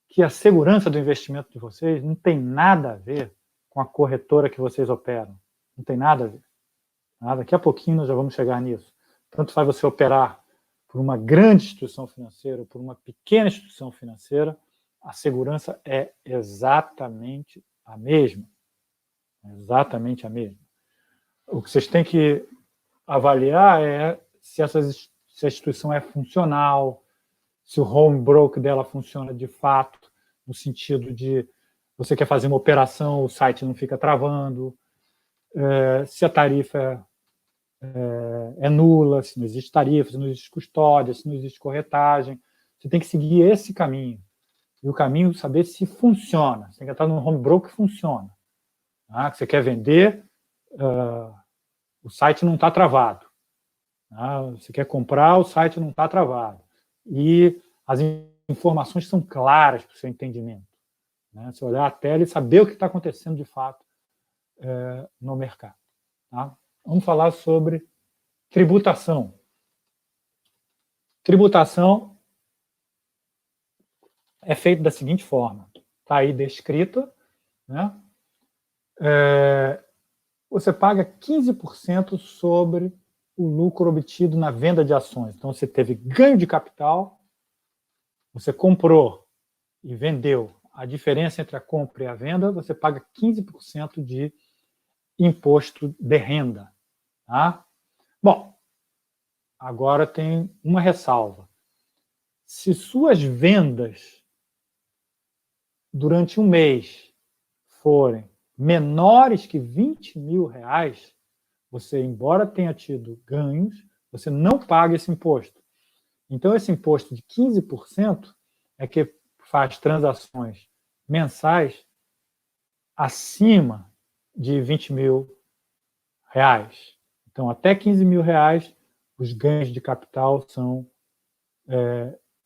[SPEAKER 1] que a segurança do investimento de vocês não tem nada a ver com a corretora que vocês operam. Não tem nada a ver. Daqui a pouquinho nós já vamos chegar nisso. Tanto faz você operar por uma grande instituição financeira ou por uma pequena instituição financeira, a segurança é exatamente a mesma. Exatamente a mesma. O que vocês têm que avaliar é se a instituição é funcional, se o home broker dela funciona de fato, no sentido de você quer fazer uma operação, o site não fica travando, se a tarifa é nula, se não existe tarifa, se não existe custódia, se não existe corretagem. Você tem que seguir esse caminho. E o caminho saber se funciona. Você tem que estar no home broker que funciona. Que você quer vender, o site não está travado. Você quer comprar, o site não está travado. E as informações são claras para o seu entendimento. Você olhar a tela e saber o que está acontecendo de fato no mercado. Vamos falar sobre tributação. Tributação é feita da seguinte forma. Está aí descrita. Você paga 15% sobre o lucro obtido na venda de ações. Então, você teve ganho de capital, você comprou e vendeu. A diferença entre a compra e a venda, você paga 15% de imposto de renda. Bom, agora tem uma ressalva. Se suas vendas durante um mês forem menores que R$20 mil, você, embora tenha tido ganhos, você não paga esse imposto. Então, esse imposto de 15% é que faz transações mensais acima de R$20 mil. Então, até R$15 mil, os ganhos de capital são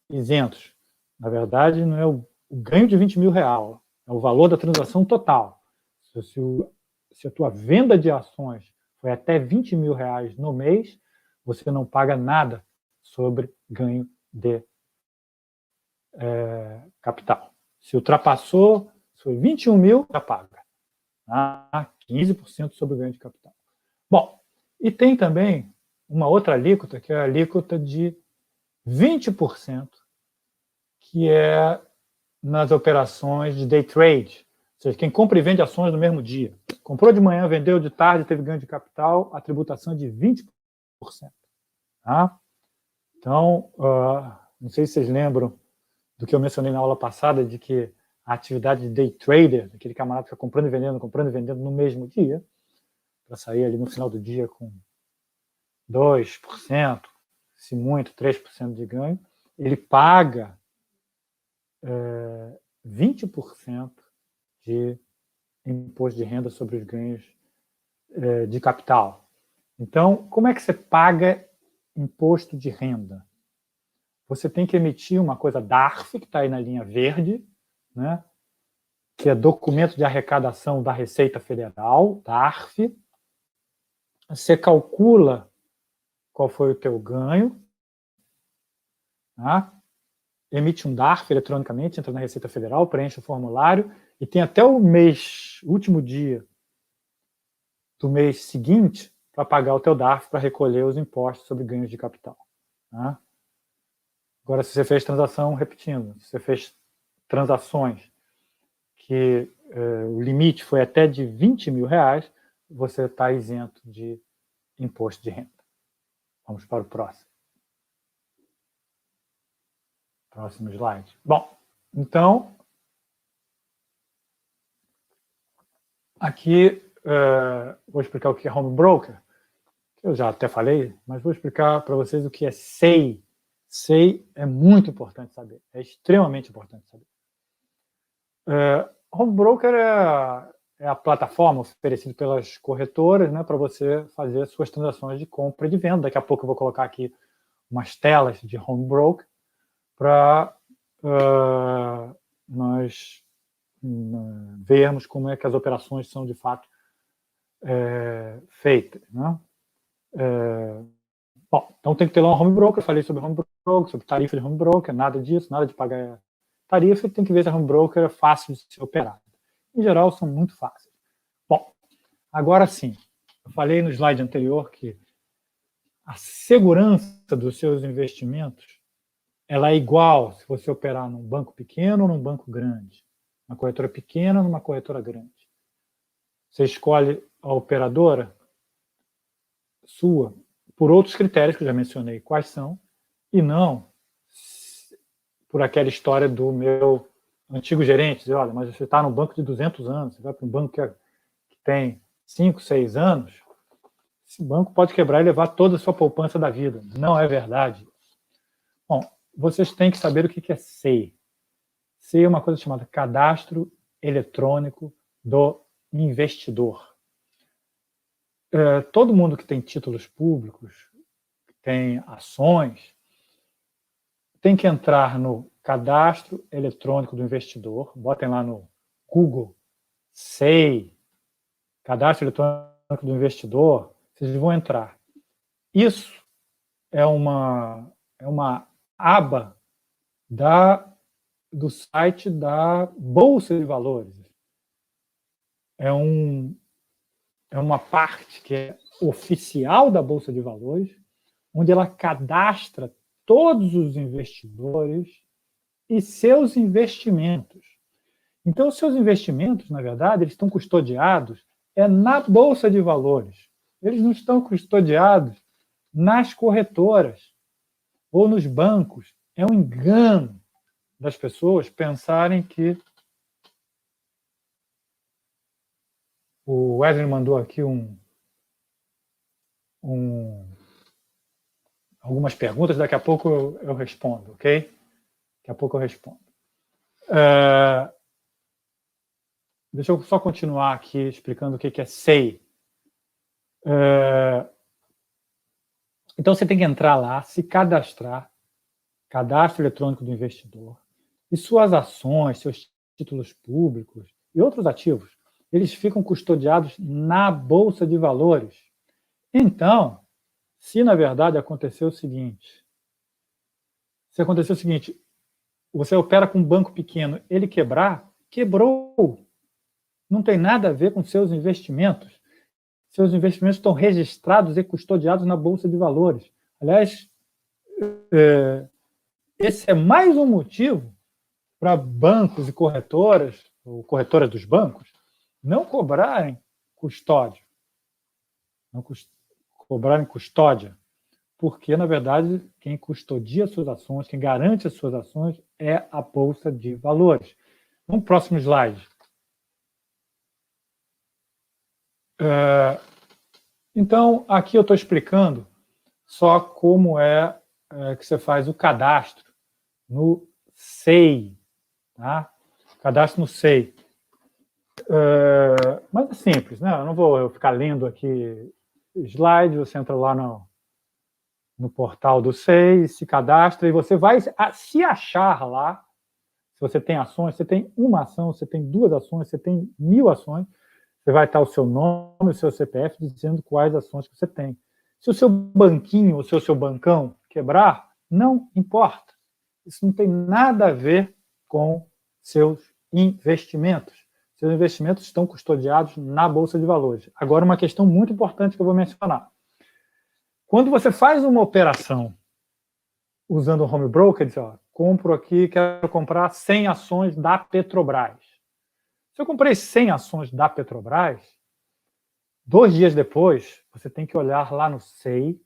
[SPEAKER 1] isentos. Na verdade, não é o ganho de R$20 mil, é o valor da transação total. Se a tua venda de ações foi até R$20 mil no mês, você não paga nada sobre ganho de capital. Se ultrapassou, se foi 21 mil, já paga. 15% sobre o ganho de capital. Bom, e tem também uma outra alíquota, que é a alíquota de 20%, que é nas operações de day trade. Ou seja, quem compra e vende ações no mesmo dia. Comprou de manhã, vendeu de tarde, teve ganho de capital, a tributação é de 20%. Então, não sei se vocês lembram do que eu mencionei na aula passada, de que a atividade de day trader, aquele camarada que fica comprando e vendendo no mesmo dia, para sair ali no final do dia com 2%, se muito, 3% de ganho, ele paga 20% de imposto de renda sobre os ganhos de capital. Então, como é que você paga imposto de renda? Você tem que emitir uma coisa DARF, que está aí na linha verde, que é documento de arrecadação da Receita Federal, DARF. Você calcula qual foi o teu ganho, emite um DARF eletronicamente, entra na Receita Federal, preenche o formulário e tem até o último dia do mês seguinte para pagar o teu DARF para recolher os impostos sobre ganhos de capital. Agora, se você fez transação, repetindo, se você fez transações que o limite foi até de R$20 mil, você está isento de imposto de renda. Vamos para o próximo. Próximo slide. Bom, então, aqui vou explicar o que é home broker, que eu já até falei, mas vou explicar para vocês o que é SEI. SEI é muito importante saber, é extremamente importante saber. Home broker é a plataforma oferecida pelas corretoras, né, para você fazer suas transações de compra e de venda. Daqui a pouco eu vou colocar aqui umas telas de home broker para nós vermos como é que as operações são de fato feitas, né? Bom, então tem que ter lá um home broker. Eu falei sobre home broker, sobre tarifa de home broker, nada disso, nada de pagar tarifa. Tem que ver se a home broker é fácil de ser operada. Em geral, são muito fáceis. Bom, agora sim, eu falei no slide anterior que a segurança dos seus investimentos ela é igual se você operar num banco pequeno ou num banco grande, uma corretora pequena ou numa corretora grande. Você escolhe a operadora sua por outros critérios que eu já mencionei quais são, e não por aquela história do meu antigo gerente, dizer, olha, mas você está num banco de 200 anos, você vai para um banco que tem 5, 6 anos, esse banco pode quebrar e levar toda a sua poupança da vida. Não é verdade. Bom, vocês têm que saber o que é SEI. SEI é uma coisa chamada Cadastro Eletrônico do Investidor. Todo mundo que tem títulos públicos, que tem ações, tem que entrar no Cadastro Eletrônico do Investidor. Botem lá no Google, SEI, Cadastro Eletrônico do Investidor, vocês vão entrar. Isso é uma aba do site da Bolsa de Valores. É uma parte que é oficial da Bolsa de Valores, onde ela cadastra todos os investidores e seus investimentos. Então, os seus investimentos, na verdade, eles estão custodiados na Bolsa de Valores. Eles não estão custodiados nas corretoras ou nos bancos. É um engano das pessoas pensarem que... O Wesley mandou aqui algumas perguntas, daqui a pouco eu respondo, ok? Daqui a pouco eu respondo. Deixa eu só continuar aqui explicando o que é SEI. Então, você tem que entrar lá, se cadastrar, Cadastro Eletrônico do Investidor, e suas ações, seus títulos públicos e outros ativos, eles ficam custodiados na Bolsa de Valores. Então, se na verdade acontecer o seguinte, você opera com um banco pequeno, ele quebrar, quebrou. Não tem nada a ver com seus investimentos. Seus investimentos estão registrados e custodiados na Bolsa de Valores. Aliás, esse é mais um motivo para bancos e corretoras, ou corretoras dos bancos, não cobrarem custódia. Não cobrarem custódia. Porque, na verdade, quem custodia suas ações, quem garante as suas ações é a Bolsa de Valores. Vamos para o próximo slide. Então, aqui eu estou explicando só como que você faz o cadastro no SEI. Tá? Cadastro no SEI. Mas é simples, né? Eu não vou ficar lendo aqui slide, você entra lá no portal do SEI, se cadastra e você vai se achar lá. Se você tem ações, você tem uma ação, você tem 2 ações, você tem 1000 ações, você vai estar o seu nome, o seu CPF, dizendo quais ações que você tem. Se o seu banquinho ou se o seu bancão quebrar, não importa. Isso não tem nada a ver com seus investimentos. Seus investimentos estão custodiados na Bolsa de Valores. Agora, uma questão muito importante que eu vou mencionar. Quando você faz uma operação usando o home broker, diz, ó, compro aqui, quero comprar 100 ações da Petrobras. Se eu comprei 100 ações da Petrobras, 2 dias depois, você tem que olhar lá no SEI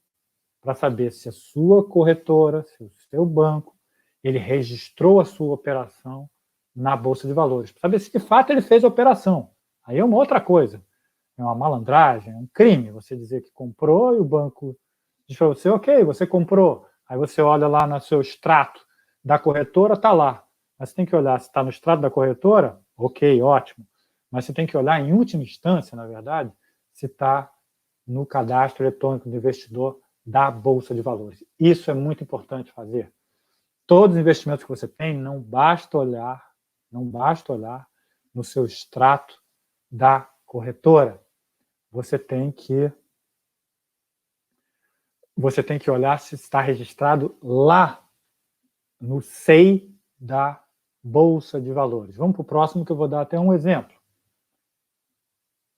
[SPEAKER 1] para saber se a sua corretora, se o seu banco ele registrou a sua operação na Bolsa de Valores, para saber se de fato ele fez a operação. Aí é uma outra coisa, é uma malandragem, é um crime você dizer que comprou e o banco diz para você, ok, você comprou. Aí você olha lá no seu extrato da corretora, está lá. Mas você tem que olhar se está no extrato da corretora, ok, ótimo. Mas você tem que olhar, em última instância, na verdade, se está no cadastro eletrônico do investidor da Bolsa de Valores. Isso é muito importante fazer. Todos os investimentos que você tem, não basta olhar no seu extrato da corretora. Você tem que olhar se está registrado lá no SEI da Bolsa de Valores. Vamos para o próximo, que eu vou dar até um exemplo.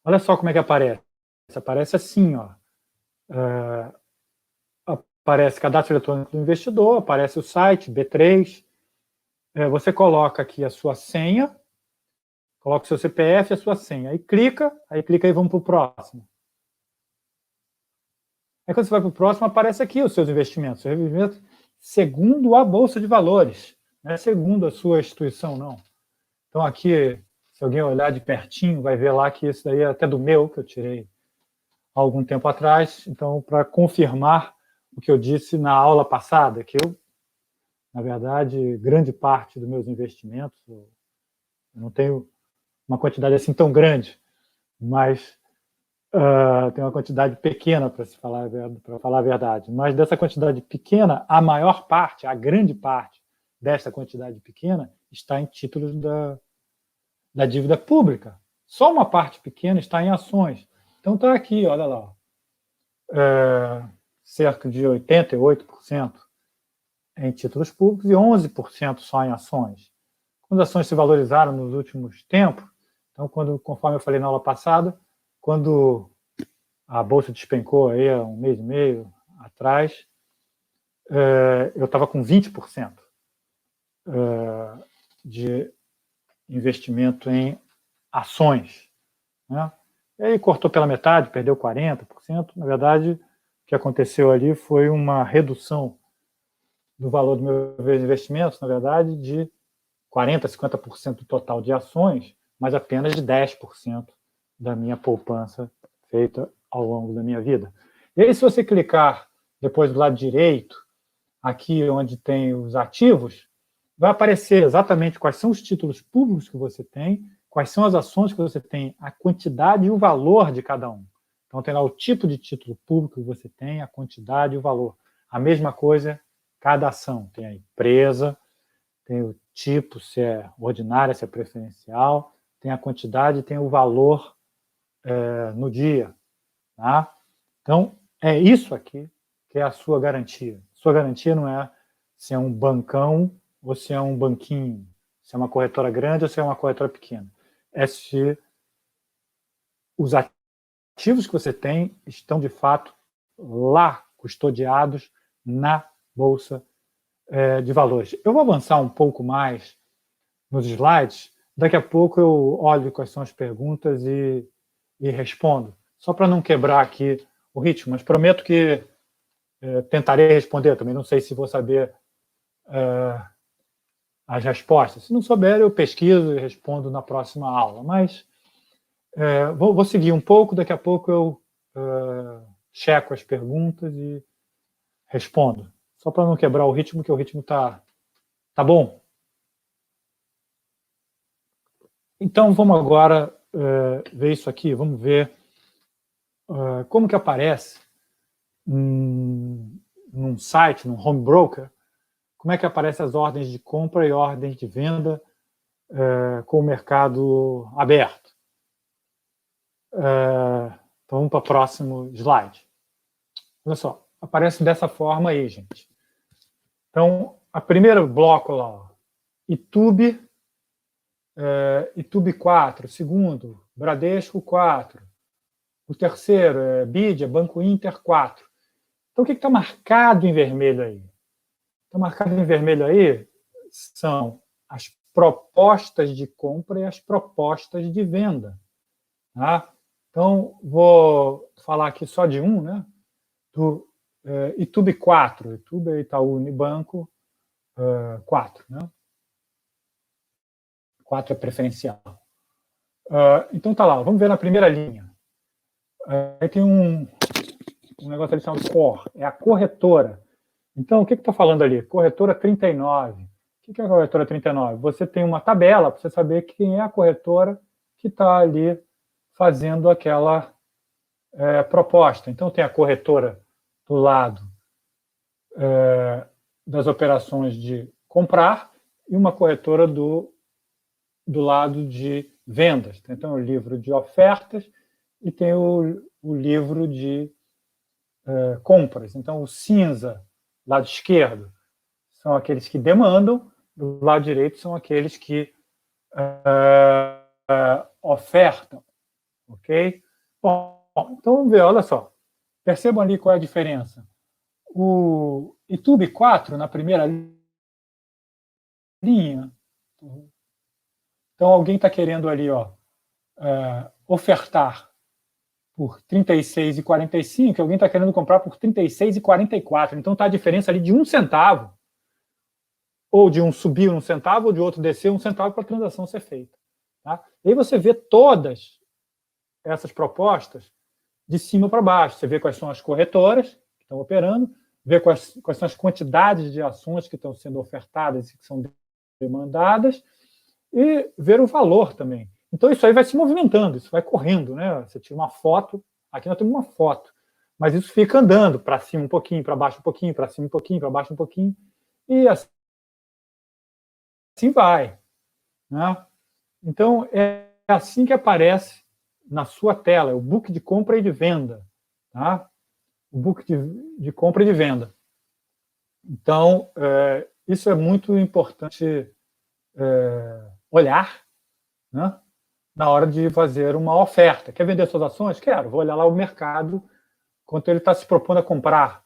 [SPEAKER 1] Olha só como é que aparece. Aparece assim, ó. Aparece cadastro eletrônico do investidor, aparece o site, B3. Você coloca aqui a sua senha, coloca o seu CPF e a sua senha. Aí clica e vamos para o próximo. Aí quando você vai para o próximo, aparece aqui os seus investimentos. Segundo a Bolsa de Valores. Não é segundo a sua instituição, não. Então aqui, se alguém olhar de pertinho, vai ver lá que isso daí é até do meu, que eu tirei há algum tempo atrás. Então, para confirmar o que eu disse na aula passada, que eu, na verdade, grande parte dos meus investimentos, eu não tenho uma quantidade assim tão grande, mas tem uma quantidade pequena, para falar a verdade. Mas dessa quantidade pequena, a maior parte, a grande parte dessa quantidade pequena está em títulos da dívida pública. Só uma parte pequena está em ações. Então está aqui, olha lá, cerca de 88% em títulos públicos e 11% só em ações. Quando as ações se valorizaram nos últimos tempos, então, conforme eu falei na aula passada, quando a Bolsa despencou aí há um mês e meio atrás, eu estava com 20% de investimento em ações, né? E aí cortou pela metade, perdeu 40%. Na verdade, o que aconteceu ali foi uma redução do valor dos meus investimentos, na verdade, de 40%, 50% do total de ações, mas apenas de 10% da minha poupança feita ao longo da minha vida. E aí, se você clicar depois do lado direito, aqui onde tem os ativos, vai aparecer exatamente quais são os títulos públicos que você tem, quais são as ações que você tem, a quantidade e o valor de cada um. Então, tem lá o tipo de título público que você tem, a quantidade e o valor. A mesma coisa, cada ação. Tem a empresa, tem o tipo, se é ordinária, se é preferencial, tem a quantidade, tem o valor no dia. Tá? Então, é isso aqui que é a sua garantia. Sua garantia não é se é um bancão ou se é um banquinho, se é uma corretora grande ou se é uma corretora pequena. É se os ativos que você tem estão, de fato, lá, custodiados na Bolsa de Valores. Eu vou avançar um pouco mais nos slides. Daqui a pouco eu olho quais são as perguntas e respondo. Só para não quebrar aqui o ritmo, mas prometo que tentarei responder. Também não sei se vou saber as respostas. Se não souber, eu pesquiso e respondo na próxima aula. Mas vou seguir um pouco, daqui a pouco eu checo as perguntas e respondo. Só para não quebrar o ritmo, que o ritmo tá bom. Então, vamos agora ver isso aqui. Vamos ver como que aparece num site, num home broker, como é que aparecem as ordens de compra e ordens de venda com o mercado aberto. Então, vamos para o próximo slide. Olha só, aparece dessa forma aí, gente. Então, a primeiro bloco lá, Itube 4, segundo, Bradesco 4, o terceiro é Bidia, Banco Inter 4. Então, o que está marcado em vermelho aí? Está marcado em vermelho aí são as propostas de compra e as propostas de venda. Tá? Então, vou falar aqui só de um, né? Do Itube 4. Itube é Itaú Unibanco 4, né? 4 é preferencial. Então tá lá, vamos ver na primeira linha. Aí tem um negócio ali chamado core, é a corretora. Então, o que está falando ali? Corretora 39. O que é a corretora 39? Você tem uma tabela para você saber quem é a corretora que está ali fazendo aquela proposta. Então, tem a corretora do lado das operações de comprar e uma corretora do lado de vendas. Então, o livro de ofertas e tem o livro de compras. Então, o cinza, lado esquerdo, são aqueles que demandam, do lado direito são aqueles que ofertam. Ok? Bom, então vamos ver, olha só. Percebam ali qual é a diferença. O YouTube 4, na primeira linha. Então, alguém está querendo ali ofertar por R$ 36,45, alguém está querendo comprar por R$ 36,44. Então, está a diferença ali de 1 centavo. Ou de um subir 1 centavo, ou de outro descer 1 centavo para a transação ser feita. Tá? E aí você vê todas essas propostas de cima para baixo. Você vê quais são as corretoras que estão operando, vê quais são as quantidades de ações que estão sendo ofertadas e que são demandadas, e ver o valor também. Então, isso aí vai se movimentando, isso vai correndo, né? Você tira uma foto, aqui nós temos uma foto, mas isso fica andando para cima um pouquinho, para baixo um pouquinho, para cima um pouquinho, para baixo um pouquinho, e assim vai. Né? Então, é assim que aparece na sua tela, é o book de compra e de venda. Tá? O book de compra e de venda. Então, isso é muito importante olhar, né? Na hora de fazer uma oferta. Quer vender suas ações? Quero. Vou olhar lá o mercado, quanto ele está se propondo a comprar.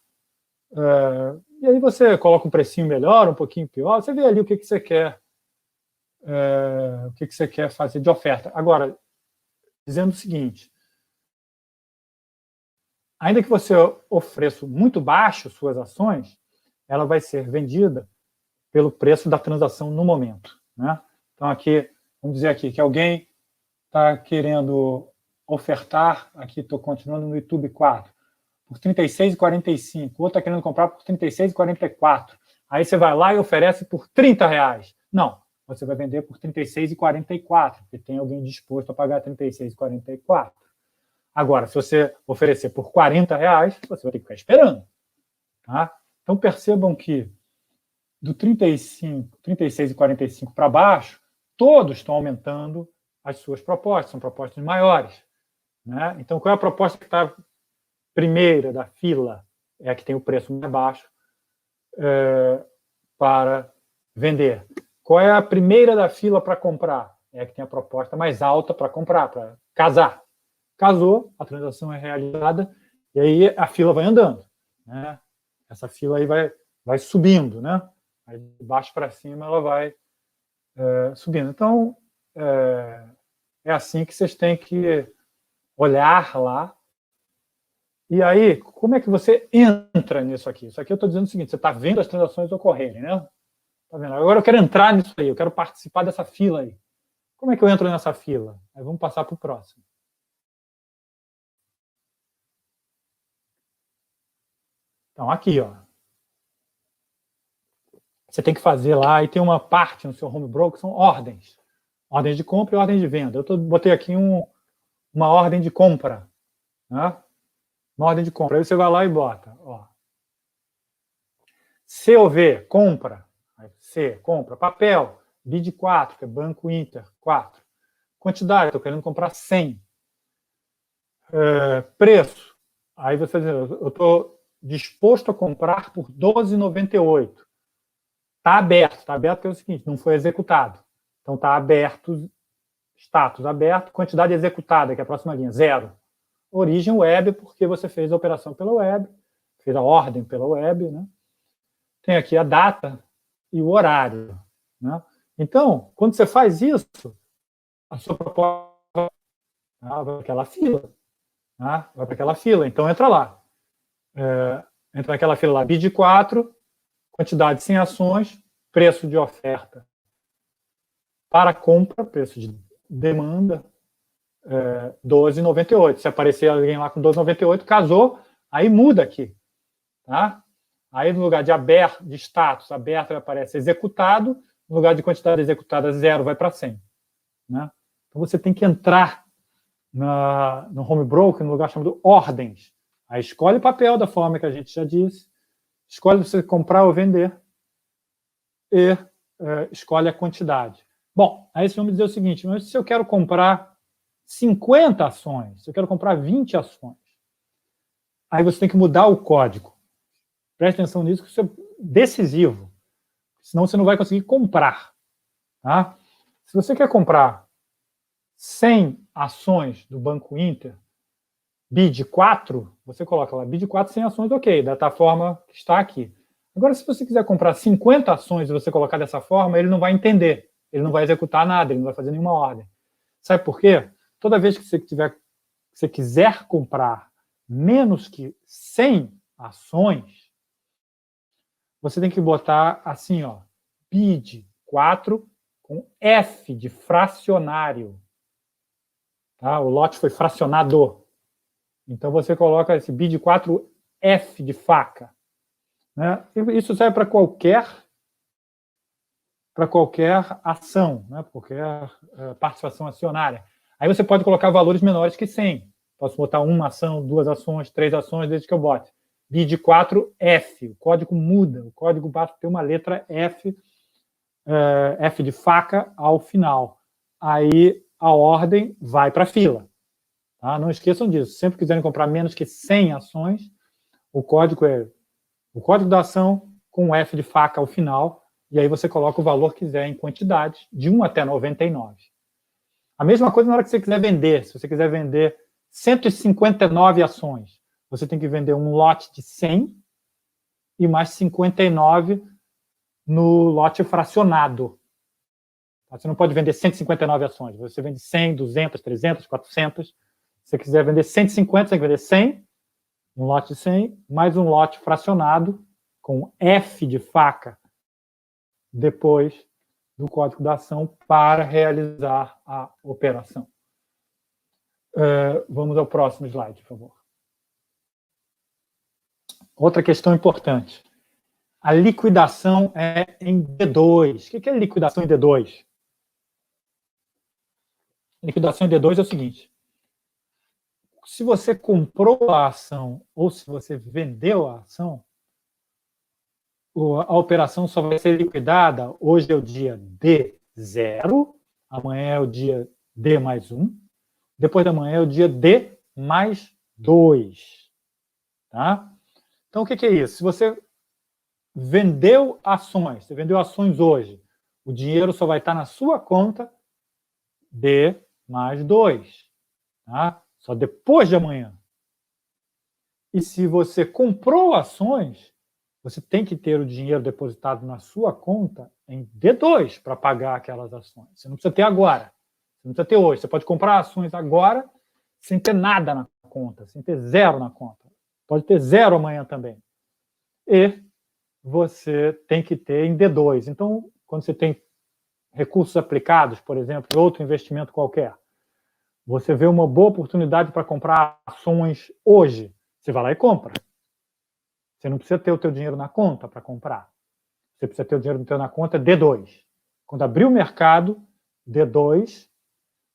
[SPEAKER 1] E aí você coloca um precinho melhor, um pouquinho pior, você vê ali o que você quer, o que você quer fazer de oferta. Agora, dizendo o seguinte, ainda que você ofereça muito baixo suas ações, ela vai ser vendida pelo preço da transação no momento. Né? Então, aqui, vamos dizer aqui que alguém está querendo ofertar, aqui estou continuando no YouTube 4, por R$ 36,45, o outro está querendo comprar por R$ 36,44. Aí você vai lá e oferece por R$ 30. Não, você vai vender por R$ 36,44, porque tem alguém disposto a pagar R$ 36,44. Agora, se você oferecer por R$ 40, você vai ter que ficar esperando. Tá? Então, percebam que do 36,45 para baixo, todos estão aumentando as suas propostas, são propostas maiores. Né? Então, qual é a proposta que está primeira da fila? É a que tem o preço mais baixo para vender. Qual é a primeira da fila para comprar? É a que tem a proposta mais alta para comprar, para casar. Casou, a transação é realizada, e aí a fila vai andando. Né? Essa fila aí vai subindo, né? Aí de baixo para cima ela vai subindo. Então, é assim que vocês têm que olhar lá. E aí, como é que você entra nisso aqui? Isso aqui eu estou dizendo o seguinte, você está vendo as transações ocorrerem, né? Tá vendo? Agora eu quero entrar nisso aí, eu quero participar dessa fila aí. Como é que eu entro nessa fila? Aí vamos passar para o próximo. Então, aqui, ó. Você tem que fazer lá, e tem uma parte no seu home broker que são ordens. Ordens de compra e ordens de venda. Eu botei aqui uma ordem de compra. Né? Uma ordem de compra. Aí você vai lá e bota. Ó. COV, compra. C, compra. Papel, BID 4, que é Banco Inter, 4. Quantidade, estou querendo comprar 100. Preço. Aí você diz, eu estou disposto a comprar por R$ 12,98. Está aberto que é o seguinte, não foi executado. Então está aberto, status aberto, quantidade executada, que é a próxima linha, 0. Origem web, porque você fez a operação pela web, fez a ordem pela web, né? Tem aqui a data e o horário. Né? Então, quando você faz isso, a sua proposta vai para aquela fila. Vai para aquela fila, então entra lá. Entra naquela fila lá, BID 4, quantidade sem ações, preço de oferta para compra, preço de demanda, 12,98. Se aparecer alguém lá com 12,98, casou, aí muda aqui. Tá? Aí, no lugar de aberto, de status, aberto aparece executado, no lugar de quantidade executada 0 vai para 100. Né? Então, você tem que entrar no home broker, no lugar chamado ordens. Aí escolhe o papel da forma que a gente já disse, escolhe você comprar ou vender e escolhe a quantidade. Bom, aí você vai me dizer o seguinte, mas se eu quero comprar 50 ações, se eu quero comprar 20 ações, aí você tem que mudar o código. Preste atenção nisso, que isso é decisivo. Senão você não vai conseguir comprar. Tá? Se você quer comprar 100 ações do Banco Inter, BID 4, você coloca lá, BID 4, 100 ações, ok, da forma que está aqui. Agora, se você quiser comprar 50 ações e você colocar dessa forma, ele não vai entender, ele não vai executar nada, ele não vai fazer nenhuma ordem. Sabe por quê? Toda vez que você quiser comprar menos que 100 ações, você tem que botar assim, ó, BID 4 com F de fracionário. Tá? O lote foi fracionado. Então, você coloca esse BID 4F de faca. Né? Isso serve para qualquer ação, né? Qualquer participação acionária. Aí você pode colocar valores menores que 100. Posso botar uma ação, 2 ações, 3 ações, desde que eu bote. BID 4F, o código muda, o código basta ter uma letra F, F de faca ao final. Aí a ordem vai para a fila. Tá? Não esqueçam disso. Se sempre quiserem comprar menos que 100 ações, o código é o código da ação com F de faca ao final, e aí você coloca o valor que quiser em quantidade, de 1 até 99. A mesma coisa na hora que você quiser vender. Se você quiser vender 159 ações, você tem que vender um lote de 100 e mais 59 no lote fracionado. Você não pode vender 159 ações. Você vende 100, 200, 300, 400. Se você quiser vender 150, você tem que vender 100, um lote de 100, mais um lote fracionado com F de faca depois do código da ação para realizar a operação. Vamos ao próximo slide, por favor. Outra questão importante. A liquidação é em D2. O que é liquidação em D2? Liquidação em D2 é o seguinte. Se você comprou a ação ou se você vendeu a ação, a operação só vai ser liquidada. Hoje é o dia D0, amanhã é o dia D mais 1, depois da manhã é o dia D mais 2. Tá? Então, o que é isso? Se você vendeu ações, você vendeu ações hoje, o dinheiro só vai estar na sua conta D mais 2. Tá? Só depois de amanhã. E se você comprou ações, você tem que ter o dinheiro depositado na sua conta em D2 para pagar aquelas ações. Você não precisa ter agora. Você não precisa ter hoje. Você pode comprar ações agora sem ter nada na conta, sem ter 0 na conta. Pode ter 0 amanhã também. E você tem que ter em D2. Então, quando você tem recursos aplicados, por exemplo, outro investimento qualquer, você vê uma boa oportunidade para comprar ações hoje, você vai lá e compra. Você não precisa ter o teu dinheiro na conta para comprar. Você precisa ter o dinheiro na conta D2. Quando abrir o mercado, D2,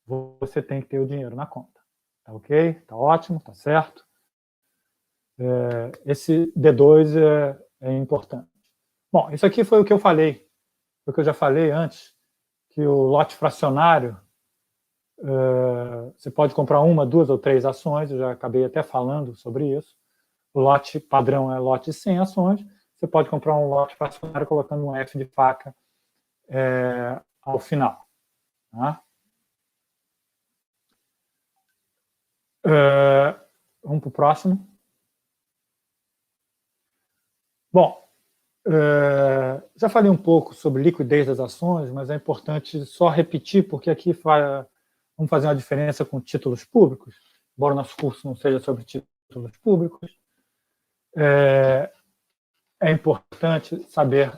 [SPEAKER 1] você tem que ter o dinheiro na conta. Tá ok? Tá ótimo, tá certo. Esse D2 é importante. Bom, isso aqui foi o que eu falei. Foi o que eu já falei antes, que o lote fracionário, você pode comprar 1, 2 ou 3 ações, eu já acabei até falando sobre isso. O lote padrão é lote de 100 ações. Você pode comprar um lote fracionário colocando um F de faca ao final. Tá? Vamos para o próximo. Bom, já falei um pouco sobre liquidez das ações, mas é importante só repetir, porque aqui vamos fazer uma diferença com títulos públicos, embora o nosso curso não seja sobre títulos públicos. É importante saber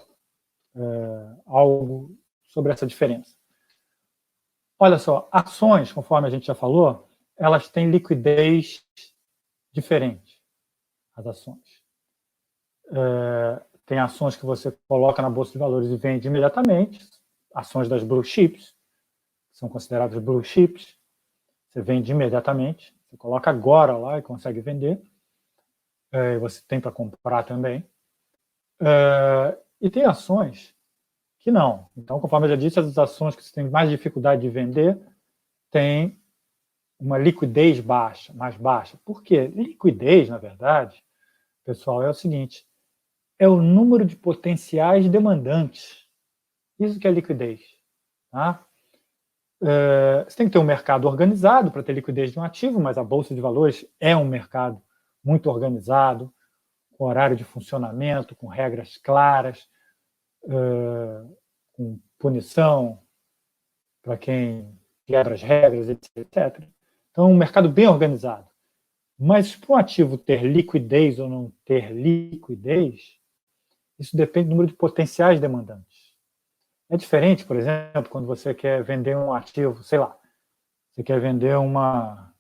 [SPEAKER 1] algo sobre essa diferença. Olha só, ações, conforme a gente já falou, elas têm liquidez diferente, as ações. Tem ações que você coloca na Bolsa de Valores e vende imediatamente, ações das blue chips, são consideradas blue chips, você vende imediatamente, você coloca agora lá e consegue vender, você tem para comprar também. E tem ações que não. Então, conforme eu já disse, as ações que você tem mais dificuldade de vender têm uma liquidez mais baixa. Por quê? Liquidez, na verdade, pessoal, é o seguinte, é o número de potenciais demandantes. Isso que é liquidez. Tá? Você tem que ter um mercado organizado para ter liquidez de um ativo, mas a Bolsa de Valores é um mercado muito organizado, com horário de funcionamento, com regras claras, com punição para quem quebra as regras, etc. Então, um mercado bem organizado. Mas para um ativo ter liquidez ou não ter liquidez, isso depende do número de potenciais demandantes. É diferente, por exemplo, quando você quer vender um ativo, sei lá, você quer vender uma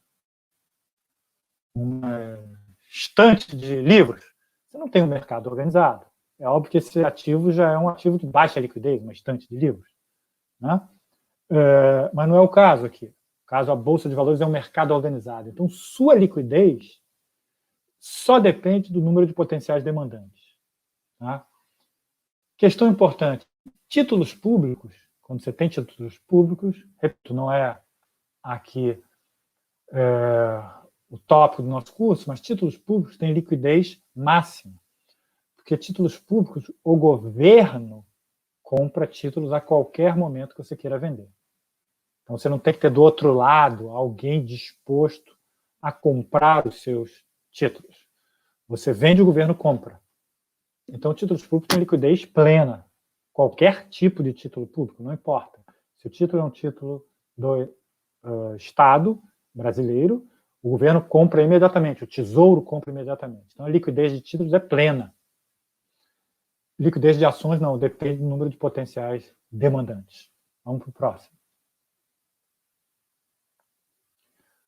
[SPEAKER 1] estante de livros, você não tem um mercado organizado. É óbvio que esse ativo já é um ativo de baixa liquidez, uma estante de livros. Né? Mas não é o caso aqui. O caso, a Bolsa de Valores é um mercado organizado. Então, sua liquidez só depende do número de potenciais demandantes. Tá? Questão importante, títulos públicos, quando você tem títulos públicos, repito, não é aqui o tópico do nosso curso, mas títulos públicos têm liquidez máxima, porque títulos públicos, o governo compra títulos a qualquer momento que você queira vender. Então, você não tem que ter do outro lado alguém disposto a comprar os seus títulos. Você vende, o governo compra. Então, títulos públicos têm liquidez plena. Qualquer tipo de título público, não importa. Se o título é um título do Estado brasileiro, o governo compra imediatamente, o Tesouro compra imediatamente. Então, a liquidez de títulos é plena. Liquidez de ações não, depende do número de potenciais demandantes. Vamos para o próximo.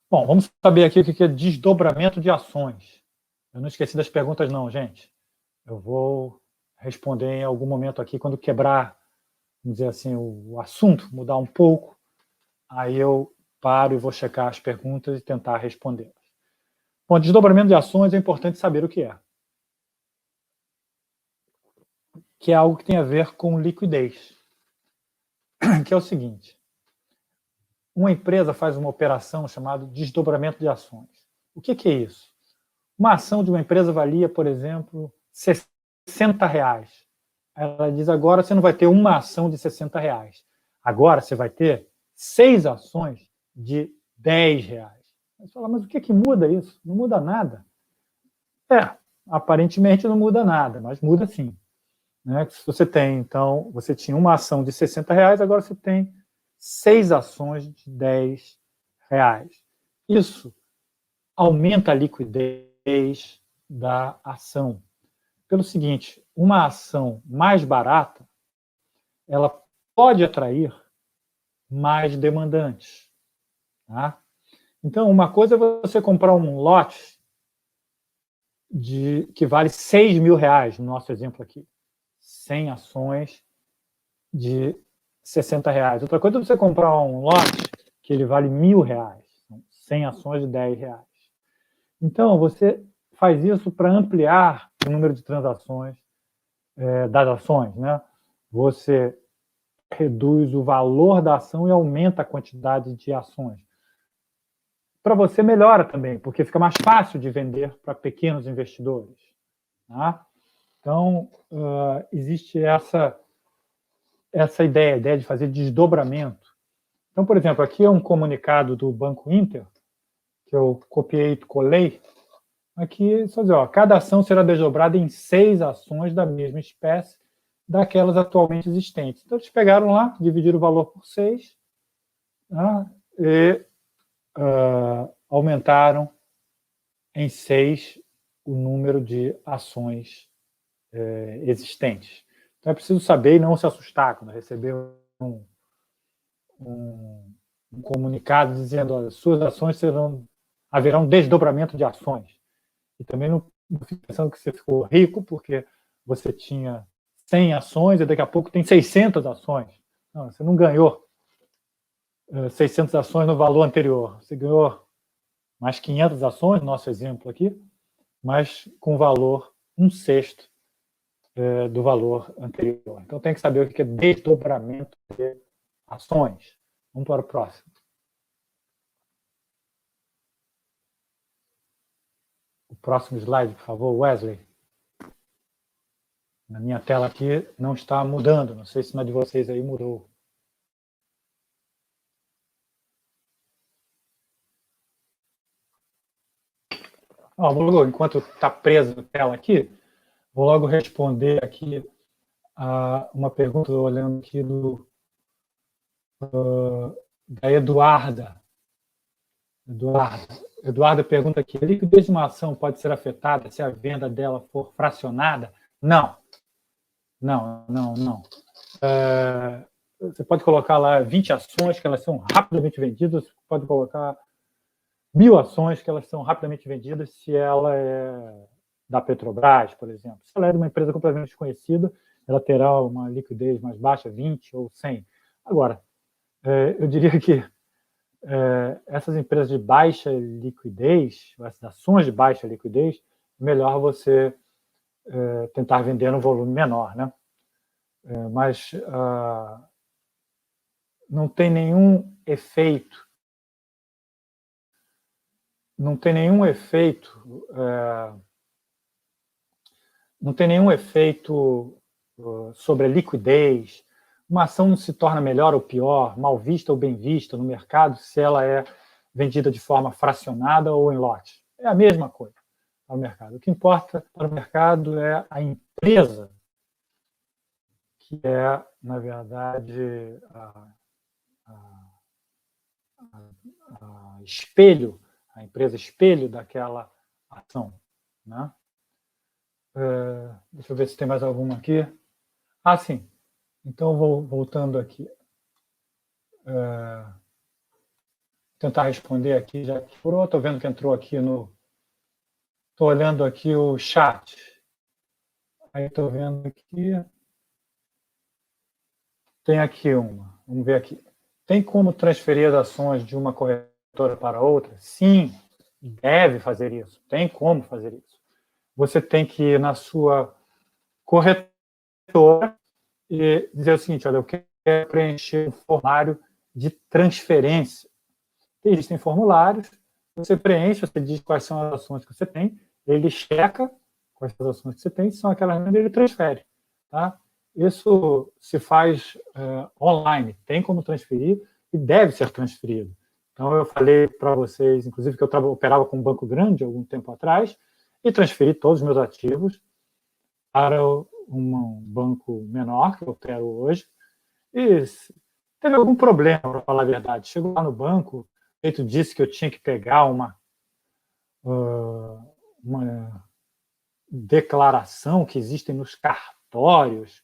[SPEAKER 1] Bom, vamos saber aqui o que é desdobramento de ações. Eu não esqueci das perguntas não, gente. Eu vou responder em algum momento aqui, quando quebrar, vamos dizer assim, o assunto, mudar um pouco, aí eu paro e vou checar as perguntas e tentar respondê-las. Bom, desdobramento de ações é importante saber o que é. Que é algo que tem a ver com liquidez. Que é o seguinte, uma empresa faz uma operação chamada desdobramento de ações. O que é isso? Uma ação de uma empresa valia, por exemplo, R$60. Ela diz, agora você não vai ter uma ação de R$60. Agora você vai ter 6 ações de R$10. Você fala, mas o que muda isso? Não muda nada. Aparentemente não muda nada, mas muda sim. Né? Se você tem, então, você tinha uma ação de R$60, agora você tem 6 ações de R$10. Isso aumenta a liquidez da ação. Pelo seguinte, uma ação mais barata, ela pode atrair mais demandantes. Tá? Então, uma coisa é você comprar um lote que vale R$6.000, no nosso exemplo aqui. 100 ações de R$60. Outra coisa é você comprar um lote que ele vale R$1.000, 100 ações de R$10. Então, você faz isso para ampliar o número de transações das ações. Né? Você reduz o valor da ação e aumenta a quantidade de ações. Para você melhora também, porque fica mais fácil de vender para pequenos investidores. Tá? Então, existe essa ideia, a ideia de fazer desdobramento. Então, por exemplo, aqui é um comunicado do Banco Inter, que eu copiei e colei. Aqui, só dizer, cada ação será desdobrada em 6 ações da mesma espécie daquelas atualmente existentes. Então, eles pegaram lá, dividiram o valor por 6, né, e aumentaram em 6 o número de ações existentes. Então é preciso saber e não se assustar quando receber um comunicado dizendo: olha, suas ações haverá um desdobramento de ações. E também não fique pensando que você ficou rico porque você tinha 100 ações e daqui a pouco tem 600 ações. Não, você não ganhou 600 ações no valor anterior. Você ganhou mais 500 ações, nosso exemplo aqui, mas com valor 1/6 do valor anterior. Então tem que saber o que é desdobramento de ações. Vamos para o próximo. O próximo slide, por favor, Wesley. Na minha tela aqui não está mudando. Não sei se na de vocês aí mudou. Enquanto está preso na tela aqui, vou logo responder aqui a uma pergunta, olhando aqui da Eduarda. Eduarda pergunta aqui: a liquidez de uma ação pode ser afetada se a venda dela for fracionada? Não. Você pode colocar lá 20 ações que elas são rapidamente vendidas, você pode colocar 1000 ações que elas são rapidamente vendidas se ela é da Petrobras, por exemplo. Se ela é de uma empresa completamente desconhecida, ela terá uma liquidez mais baixa, 20 ou 100. Agora, eu diria que essas empresas de baixa liquidez, essas ações de baixa liquidez, melhor você tentar vender num volume menor, né? Mas não tem nenhum efeito, sobre a liquidez. Uma ação não se torna melhor ou pior, mal vista ou bem vista no mercado se ela é vendida de forma fracionada ou em lote. É a mesma coisa para o mercado. O que importa para o mercado é a empresa, que é, na verdade, a empresa espelho daquela ação, né? Deixa eu ver se tem mais alguma aqui. Sim. Então, voltando aqui. Tentar responder aqui, já que estou vendo que entrou aqui no... Estou olhando aqui o chat. Aí estou vendo aqui... Tem aqui uma. Vamos ver aqui. Tem como transferir as ações de uma corretora para outra? Sim, deve fazer isso. Tem como fazer isso. Você tem que ir na sua corretora e dizer o seguinte: olha, eu quero preencher um formulário de transferência. Existem formulários, você preenche, você diz quais são as ações que você tem, ele checa quais são as ações que você tem, são aquelas mesmas, ele transfere. Tá? Isso se faz online, tem como transferir e deve ser transferido. Então, eu falei para vocês, inclusive, que eu operava com um banco grande algum tempo atrás e transferi todos os meus ativos para um banco menor, que eu opero hoje, e teve algum problema, para falar a verdade. Chegou lá no banco, o jeito disse que eu tinha que pegar uma declaração que existem nos cartórios,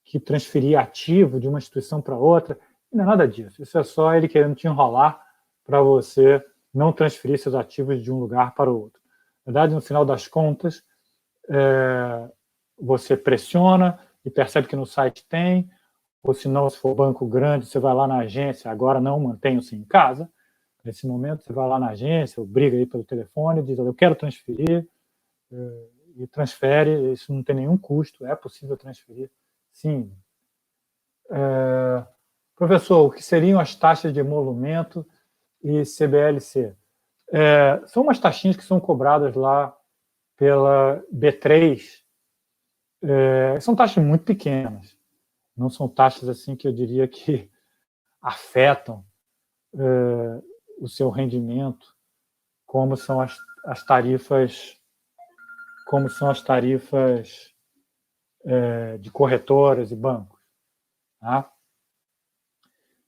[SPEAKER 1] que transferia ativo de uma instituição para outra. E não é nada disso. Isso é só ele querendo te enrolar para você não transferir seus ativos de um lugar para o outro. Na verdade, no final das contas, você pressiona e percebe que no site tem, ou se não, se for banco grande, você vai lá na agência, agora não, mantenha-se em casa. Nesse momento, você vai lá na agência, ou briga aí pelo telefone, diz: eu quero transferir, e transfere, isso não tem nenhum custo, é possível transferir. Sim. Professor, o que seriam as taxas de emolumento e CBLC? São umas taxinhas que são cobradas lá pela B3. São taxas muito pequenas. Não são taxas assim que eu diria que afetam o seu rendimento, como são as tarifas de corretoras e bancos. Tá?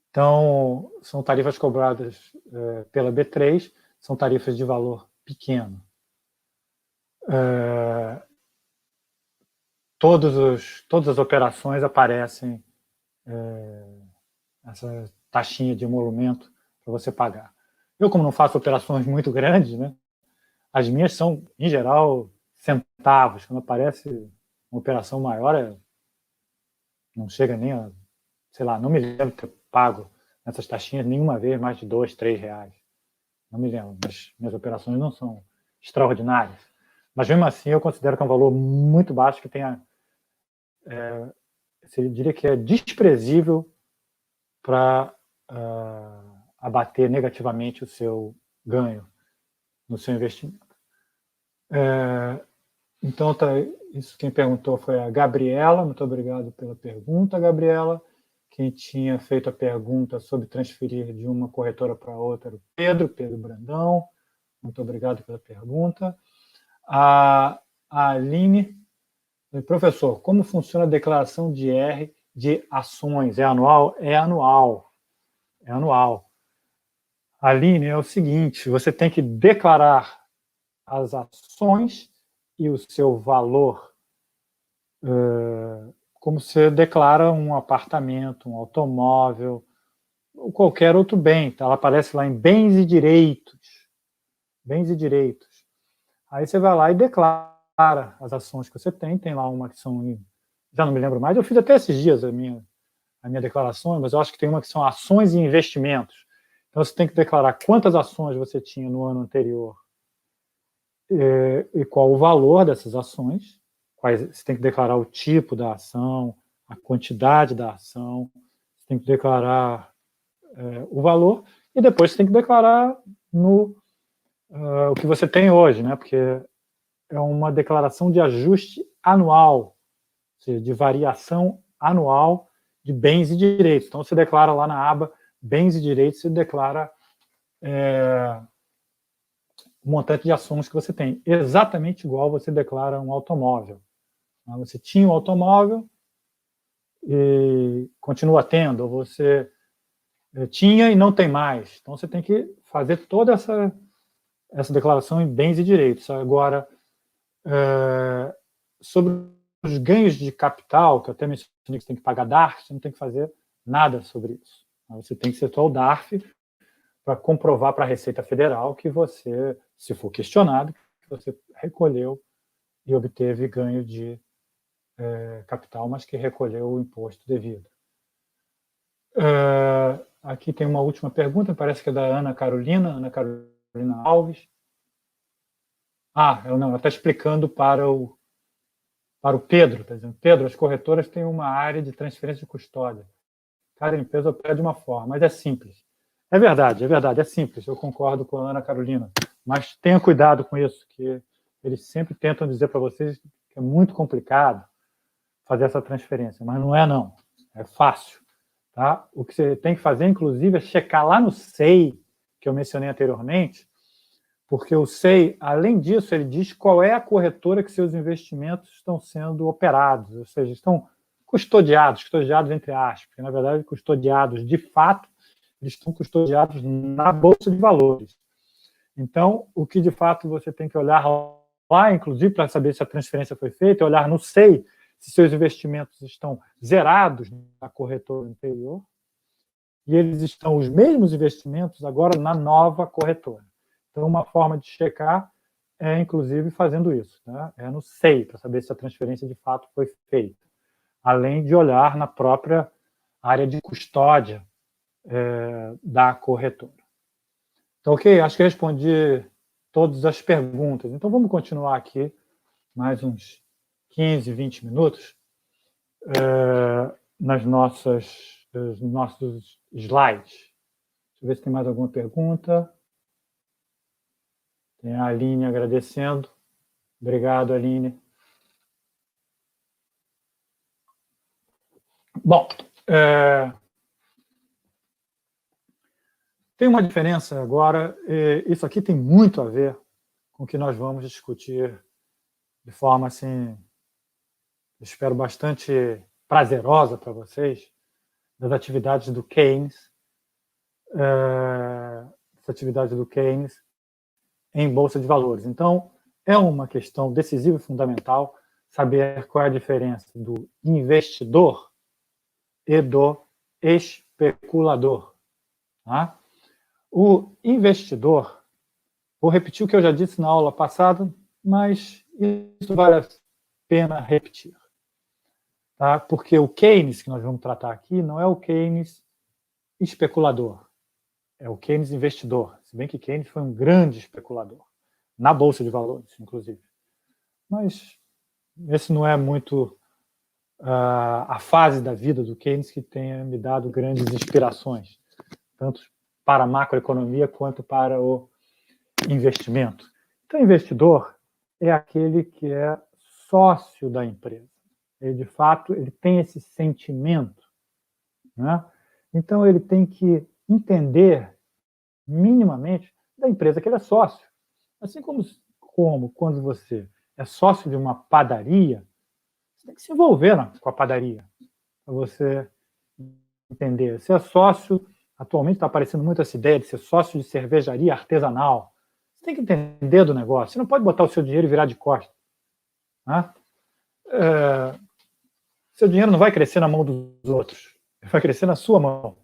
[SPEAKER 1] Então, são tarifas cobradas pela B3, são tarifas de valor pequeno. todas as operações aparecem essa taxinha de emolumento para você pagar. Eu, como não faço operações muito grandes, né, as minhas são, em geral, centavos. Quando aparece uma operação maior, não chega nem a, sei lá, não me lembro de ter pago essas taxinhas nenhuma vez mais de R$2, R$3. Não me lembro, mas minhas operações não são extraordinárias. Mas mesmo assim eu considero que é um valor muito baixo que tenha, eu diria que é desprezível para abater negativamente o seu ganho no seu investimento. Então, isso quem perguntou foi a Gabriela. Muito obrigado pela pergunta, Gabriela. Quem tinha feito a pergunta sobre transferir de uma corretora para outra era o Pedro Brandão. Muito obrigado pela pergunta. A Aline, professor, como funciona a declaração de R de ações? É anual? É anual. É anual. Aline, é o seguinte, você tem que declarar as ações e o seu valor, como você declara um apartamento, um automóvel, ou qualquer outro bem. Ela aparece lá em bens e direitos. Bens e direitos. Aí você vai lá e declara as ações que você tem lá uma que são, já não me lembro mais, eu fiz até esses dias a minha declaração, mas eu acho que tem uma que são ações e investimentos. Então você tem que declarar quantas ações você tinha no ano anterior e qual o valor dessas ações. Você tem que declarar o tipo da ação, a quantidade da ação, você tem que declarar o valor, e depois você tem que declarar o que você tem hoje, né? Porque é uma declaração de ajuste anual, ou seja, de variação anual de bens e direitos. Então, você declara lá na aba bens e direitos, você declara o montante de ações que você tem. Exatamente igual você declara um automóvel. Você tinha um automóvel e continua tendo, ou você tinha e não tem mais. Então, você tem que fazer toda essa declaração em bens e direitos. Agora, sobre os ganhos de capital, que eu até mencionei que você tem que pagar DARF, você não tem que fazer nada sobre isso. Você tem que ser só o DARF para comprovar para a Receita Federal que você, se for questionado, que você recolheu e obteve ganho de capital, mas que recolheu o imposto devido. Aqui tem uma última pergunta, parece que é da Ana Carolina Alves. Ela está explicando para o Pedro, está dizendo, Pedro, as corretoras têm uma área de transferência de custódia. Cada empresa opera de uma forma, mas é simples. É verdade, é simples, eu concordo com a Ana Carolina, mas tenha cuidado com isso, que eles sempre tentam dizer para vocês que é muito complicado fazer essa transferência, mas não é não, é fácil. Tá? O que você tem que fazer, inclusive, é checar lá no SEI, que eu mencionei anteriormente, porque o SEI, além disso, ele diz qual é a corretora que seus investimentos estão sendo operados, ou seja, estão custodiados entre aspas, porque, na verdade, custodiados de fato, eles estão custodiados na Bolsa de Valores. Então, o que de fato você tem que olhar lá, inclusive para saber se a transferência foi feita, é olhar no SEI se seus investimentos estão zerados na corretora anterior e eles estão os mesmos investimentos agora na nova corretora. Então, uma forma de checar é, inclusive, fazendo isso. Né? É no SEI, para saber se a transferência de fato foi feita. Além de olhar na própria área de custódia da corretora. Então, ok? Acho que respondi todas as perguntas. Então, vamos continuar aqui mais uns 15, 20 minutos nos nossos slides. Deixa eu ver se tem mais alguma pergunta. Tem a Aline agradecendo. Obrigado, Aline. Bom, tem uma diferença agora, isso aqui tem muito a ver com o que nós vamos discutir de forma, assim, espero bastante prazerosa para vocês, das atividades do Keynes, em Bolsa de Valores. Então, é uma questão decisiva e fundamental saber qual é a diferença do investidor e do especulador. Tá? O investidor, vou repetir o que eu já disse na aula passada, mas isso vale a pena repetir. Tá? Porque o Keynes, que nós vamos tratar aqui, não é o Keynes especulador, é o Keynes investidor. Se bem que Keynes foi um grande especulador, na Bolsa de Valores, inclusive. Mas esse não é muito a fase da vida do Keynes que tenha me dado grandes inspirações, tanto para a macroeconomia quanto para o investimento. Então, investidor é aquele que é sócio da empresa. Ele, de fato, ele tem esse sentimento, né? Então, ele tem que entender minimamente da empresa que ele é sócio. Assim como quando você é sócio de uma padaria, você tem que se envolver com a padaria, para você entender. Você é sócio, atualmente está aparecendo muito essa ideia de ser sócio de cervejaria artesanal. Você tem que entender do negócio. Você não pode botar o seu dinheiro e virar de costas. Né? Seu dinheiro não vai crescer na mão dos outros, vai crescer na sua mão.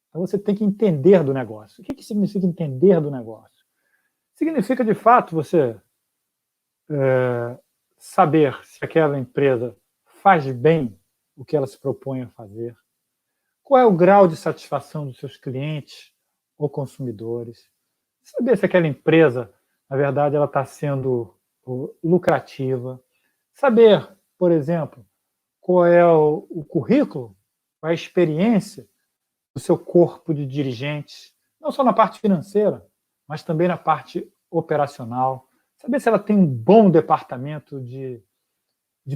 [SPEAKER 1] Então você tem que entender do negócio. O que significa entender do negócio? Significa, de fato, você saber se aquela empresa faz bem o que ela se propõe a fazer, qual é o grau de satisfação dos seus clientes ou consumidores, saber se aquela empresa, na verdade, ela está sendo lucrativa, saber, por exemplo, qual é o currículo, qual é a experiência do seu corpo de dirigentes, não só na parte financeira, mas também na parte operacional, saber se ela tem um bom departamento de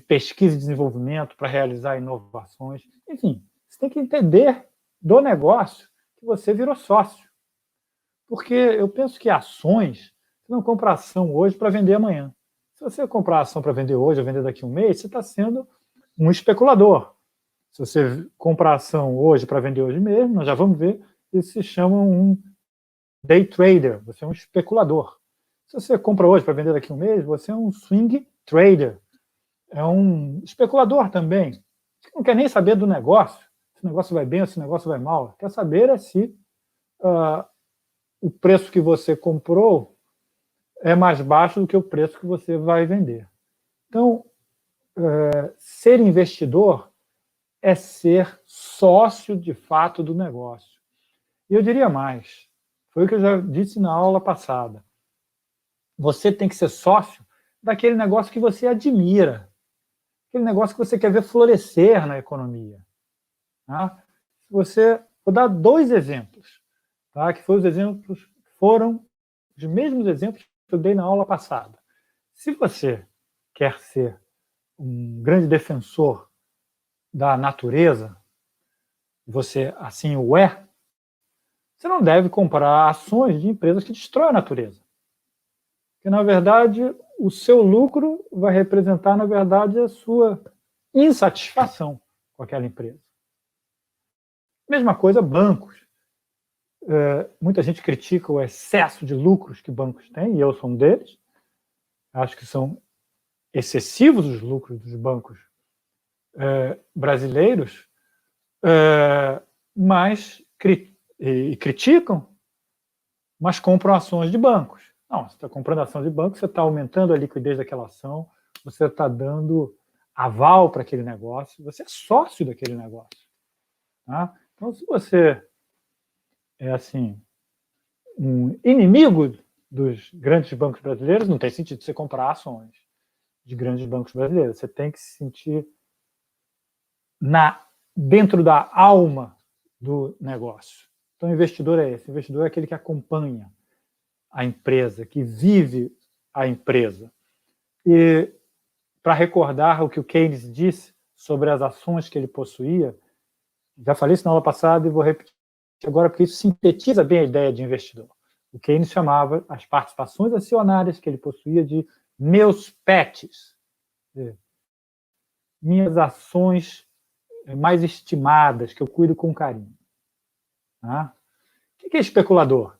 [SPEAKER 1] pesquisa e desenvolvimento para realizar inovações. Enfim, você tem que entender do negócio que você virou sócio. Porque eu penso que ações, você não compra ação hoje para vender amanhã. Se você comprar ação para vender hoje ou vender daqui a um mês, você está sendo um especulador. Se você comprar ação hoje para vender hoje mesmo, nós já vamos ver, isso se chama um day trader, você é um especulador. Se você compra hoje para vender daqui a um mês, você é um swing trader, é um especulador também. Você não quer nem saber do negócio, se o negócio vai bem ou se o negócio vai mal. Quer saber é se o preço que você comprou é mais baixo do que o preço que você vai vender. Então, ser investidor é ser sócio, de fato, do negócio. E eu diria mais, foi o que eu já disse na aula passada. Você tem que ser sócio daquele negócio que você admira, aquele negócio que você quer ver florescer na economia. Tá? Vou dar 2 exemplos, tá? Que foram os mesmos exemplos que eu dei na aula passada. Se você quer ser um grande defensor da natureza, você assim o é, você não deve comprar ações de empresas que destroem a natureza. Porque, na verdade, o seu lucro vai representar, na verdade, a sua insatisfação com aquela empresa. Mesma coisa, bancos. Muita gente critica o excesso de lucros que bancos têm, e eu sou um deles. Acho que são excessivos os lucros dos bancos brasileiros, mas criticam, mas compram ações de bancos. Não, você está comprando ação de banco, você está aumentando a liquidez daquela ação, você está dando aval para aquele negócio, você é sócio daquele negócio. Tá? Então, se você é assim um inimigo dos grandes bancos brasileiros, não tem sentido você comprar ações de grandes bancos brasileiros. Você tem que se sentir dentro da alma do negócio. Então, o investidor é esse. O investidor é aquele que acompanha a empresa, que vive a empresa. E, para recordar o que o Keynes disse sobre as ações que ele possuía, já falei isso na aula passada e vou repetir agora, porque isso sintetiza bem a ideia de investidor. O Keynes chamava as participações acionárias que ele possuía de meus pets, minhas ações mais estimadas, que eu cuido com carinho. Tá? O que é especulador?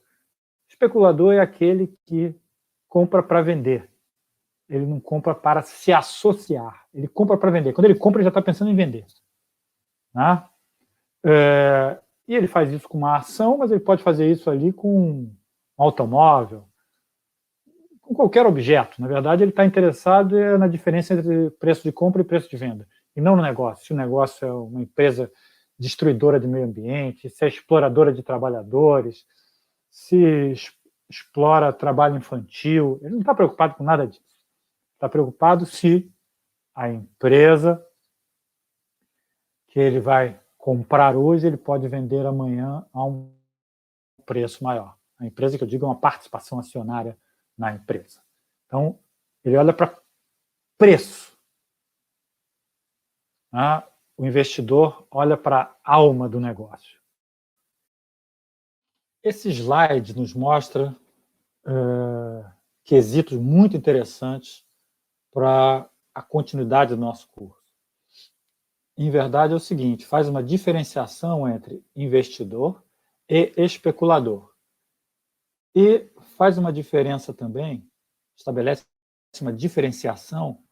[SPEAKER 1] Especulador é aquele que compra para vender. ele não compra para se associar, ele compra para vender. Quando ele compra, ele já está pensando em vender. Né? E ele faz isso com uma ação, mas ele pode fazer isso ali com um automóvel, com qualquer objeto. Na verdade, ele está interessado na diferença entre preço de compra e preço de venda, e não no negócio. Se o negócio é uma empresa destruidora de meio ambiente, se é exploradora de trabalhadores, se explora trabalho infantil, ele não está preocupado com nada disso. Está preocupado se a empresa que ele vai comprar hoje, ele pode vender amanhã a um preço maior. A empresa que eu digo é uma participação acionária na empresa. Então, ele olha para preço. Né? O investidor olha para a alma do negócio. Esse slide nos mostra quesitos muito interessantes para a continuidade do nosso curso. Em verdade, é o seguinte, faz uma diferenciação entre investidor e especulador. E faz uma diferença também, estabelece uma diferenciação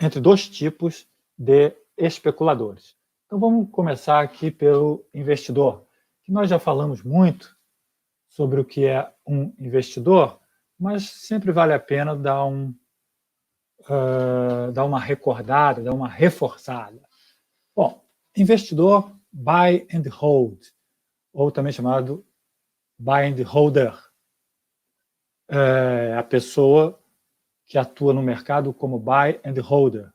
[SPEAKER 1] entre dois tipos de especuladores. Então, vamos começar aqui pelo investidor, que nós já falamos muito sobre o que é um investidor, mas sempre vale a pena dar uma recordada, dar uma reforçada. Bom, investidor buy and hold, ou também chamado buy and holder. É a pessoa que atua no mercado como buy and holder,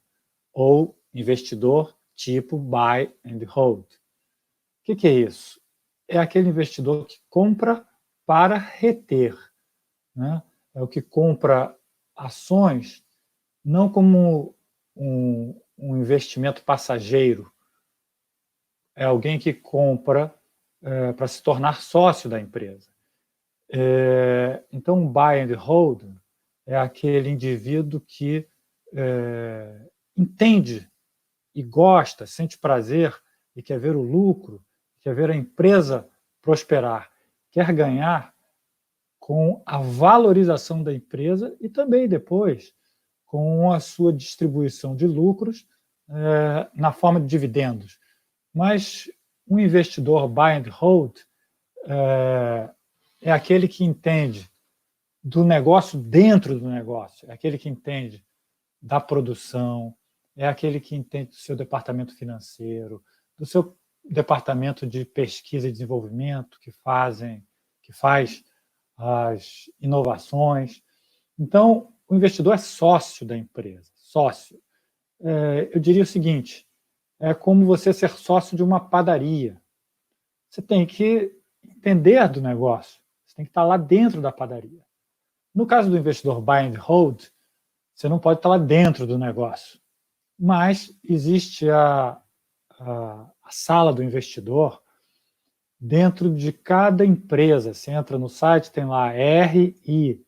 [SPEAKER 1] ou investidor tipo buy and hold. O que é isso? É aquele investidor que compra para reter. Né? É o que compra ações não como um investimento passageiro. É alguém que compra para se tornar sócio da empresa. Então, buy and hold é aquele indivíduo que entende e gosta, sente prazer e quer ver o lucro, quer ver a empresa prosperar, quer ganhar com a valorização da empresa e também depois com a sua distribuição de lucros na forma de dividendos. Mas um investidor buy and hold é aquele que entende do negócio dentro do negócio, é aquele que entende da produção, é aquele que entende do seu departamento financeiro, do seu departamento de pesquisa e desenvolvimento, que faz as inovações. Então, o investidor é sócio da empresa, sócio. Eu diria o seguinte, é como você ser sócio de uma padaria. Você tem que entender do negócio, você tem que estar lá dentro da padaria. No caso do investidor buy and hold, você não pode estar lá dentro do negócio, mas existe a sala do investidor dentro de cada empresa. Você entra no site, tem lá RI,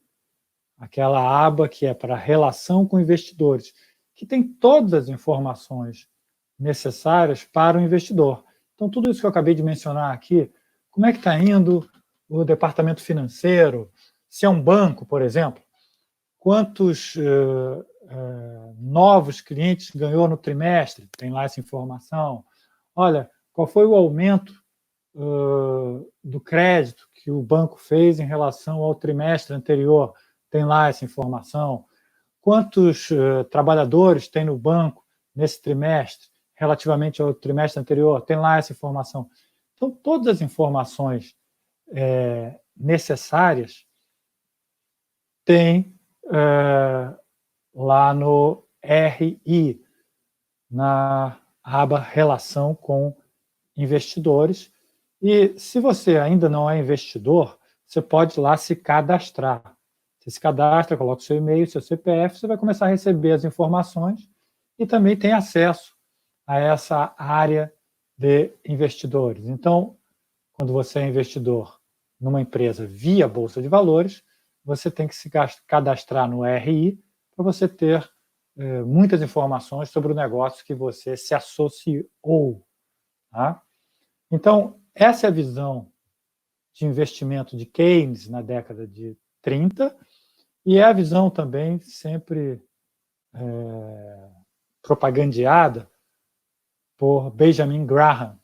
[SPEAKER 1] aquela aba que é para relação com investidores, que tem todas as informações necessárias para o investidor. Então, tudo isso que eu acabei de mencionar aqui, como é que está indo o departamento financeiro, se é um banco, por exemplo, quantos novos clientes ganhou no trimestre, tem lá essa informação. Olha, qual foi o aumento do crédito que o banco fez em relação ao trimestre anterior, tem lá essa informação. Quantos trabalhadores tem no banco nesse trimestre, relativamente ao trimestre anterior, tem lá essa informação. Então, todas as informações necessárias tem lá no RI, na aba Relação com Investidores. E se você ainda não é investidor, você pode lá se cadastrar. Você se cadastra, coloca o seu e-mail, seu CPF, você vai começar a receber as informações e também tem acesso a essa área de investidores. Então, quando você é investidor numa empresa via Bolsa de Valores, você tem que se cadastrar no RI para você ter muitas informações sobre o negócio que você se associou. Tá? Então, essa é a visão de investimento de Keynes na década de 30 e é a visão também sempre propagandeada por Benjamin Graham,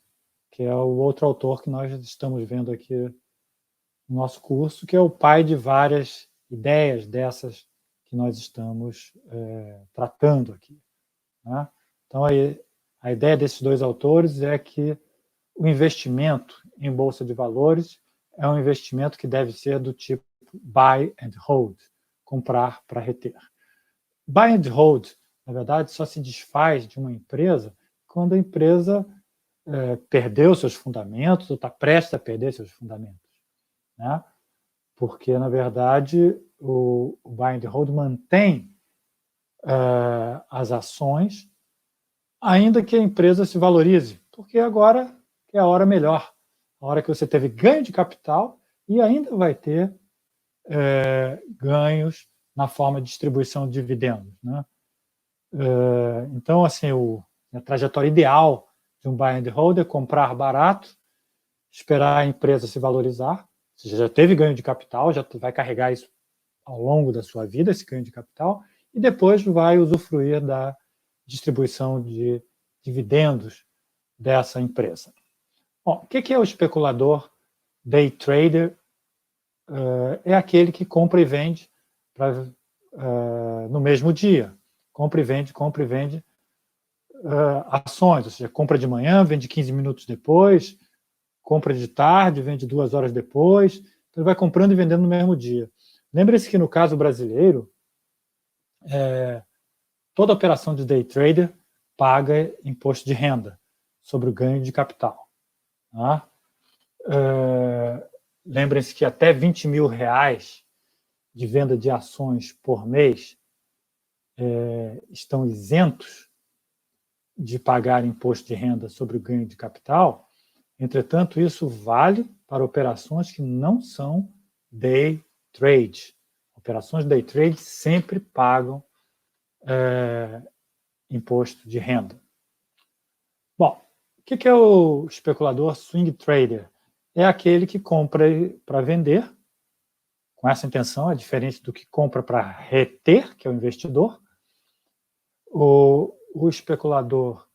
[SPEAKER 1] que é o outro autor que nós estamos vendo aqui no nosso curso, que é o pai de várias ideias dessas que nós estamos tratando aqui, né? Então, a ideia desses dois autores é que o investimento em bolsa de valores é um investimento que deve ser do tipo buy and hold, comprar para reter. Buy and hold, na verdade, só se desfaz de uma empresa quando a empresa perdeu seus fundamentos ou está prestes a perder seus fundamentos, né? Porque, na verdade, o buy and hold mantém as ações, ainda que a empresa se valorize, porque agora é a hora melhor, a hora que você teve ganho de capital e ainda vai ter ganhos na forma de distribuição de dividendos, né? Então, assim, a trajetória ideal de um buy and hold é comprar barato, esperar a empresa se valorizar. Você já teve ganho de capital, já vai carregar isso ao longo da sua vida, esse ganho de capital, e depois vai usufruir da distribuição de dividendos dessa empresa. Bom, o que é o especulador day trader? É aquele que compra e vende no mesmo dia. Compra e vende ações, ou seja, compra de manhã, vende 15 minutos depois, compra de tarde, vende 2 horas depois, então ele vai comprando e vendendo no mesmo dia. Lembre-se que no caso brasileiro, toda operação de day trader paga imposto de renda sobre o ganho de capital, tá? Lembrem-se que até R$20 mil de venda de ações por mês estão isentos de pagar imposto de renda sobre o ganho de capital. Entretanto, isso vale para operações que não são day trade. Operações day trade sempre pagam imposto de renda. Bom, o que é o especulador swing trader? É aquele que compra para vender, com essa intenção, é diferente do que compra para reter, que é o investidor. O especulador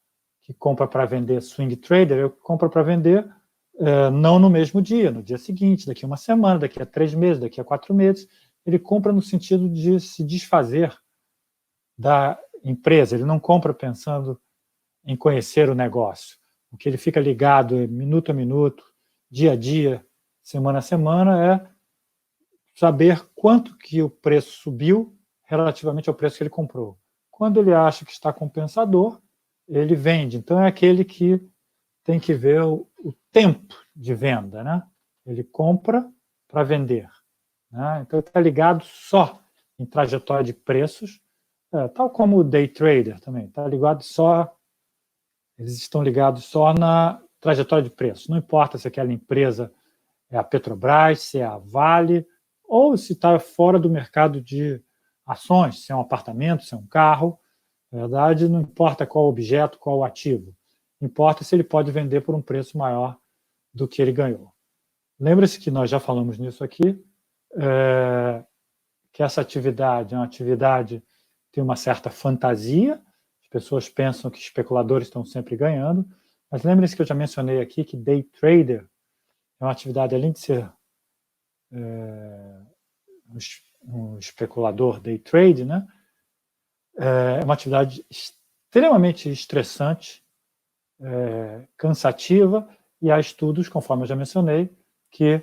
[SPEAKER 1] que compra para vender, swing trader, ele compra para vender não no mesmo dia, no dia seguinte, daqui a uma semana, daqui a 3 meses, daqui a 4 meses. Ele compra no sentido de se desfazer da empresa. Ele não compra pensando em conhecer o negócio. O que ele fica ligado minuto a minuto, dia a dia, semana a semana, é saber quanto que o preço subiu relativamente ao preço que ele comprou. Quando ele acha que está compensador, ele vende. Então, é aquele que tem que ver o tempo de venda, né? Ele compra para vender, né? Então, ele está ligado só em trajetória de preços, tal como o day trader também. Eles estão ligados só na trajetória de preços. Não importa se aquela empresa é a Petrobras, se é a Vale, ou se está fora do mercado de ações, se é um apartamento, se é um carro. Na verdade, não importa qual objeto, qual ativo. Importa se ele pode vender por um preço maior do que ele ganhou. Lembre-se que nós já falamos nisso aqui, que essa atividade é uma atividade que tem uma certa fantasia. As pessoas pensam que especuladores estão sempre ganhando, mas lembre-se que eu já mencionei aqui que day trader é uma atividade, além de ser um especulador day trade, né? É uma atividade extremamente estressante, cansativa, e há estudos, conforme eu já mencionei, que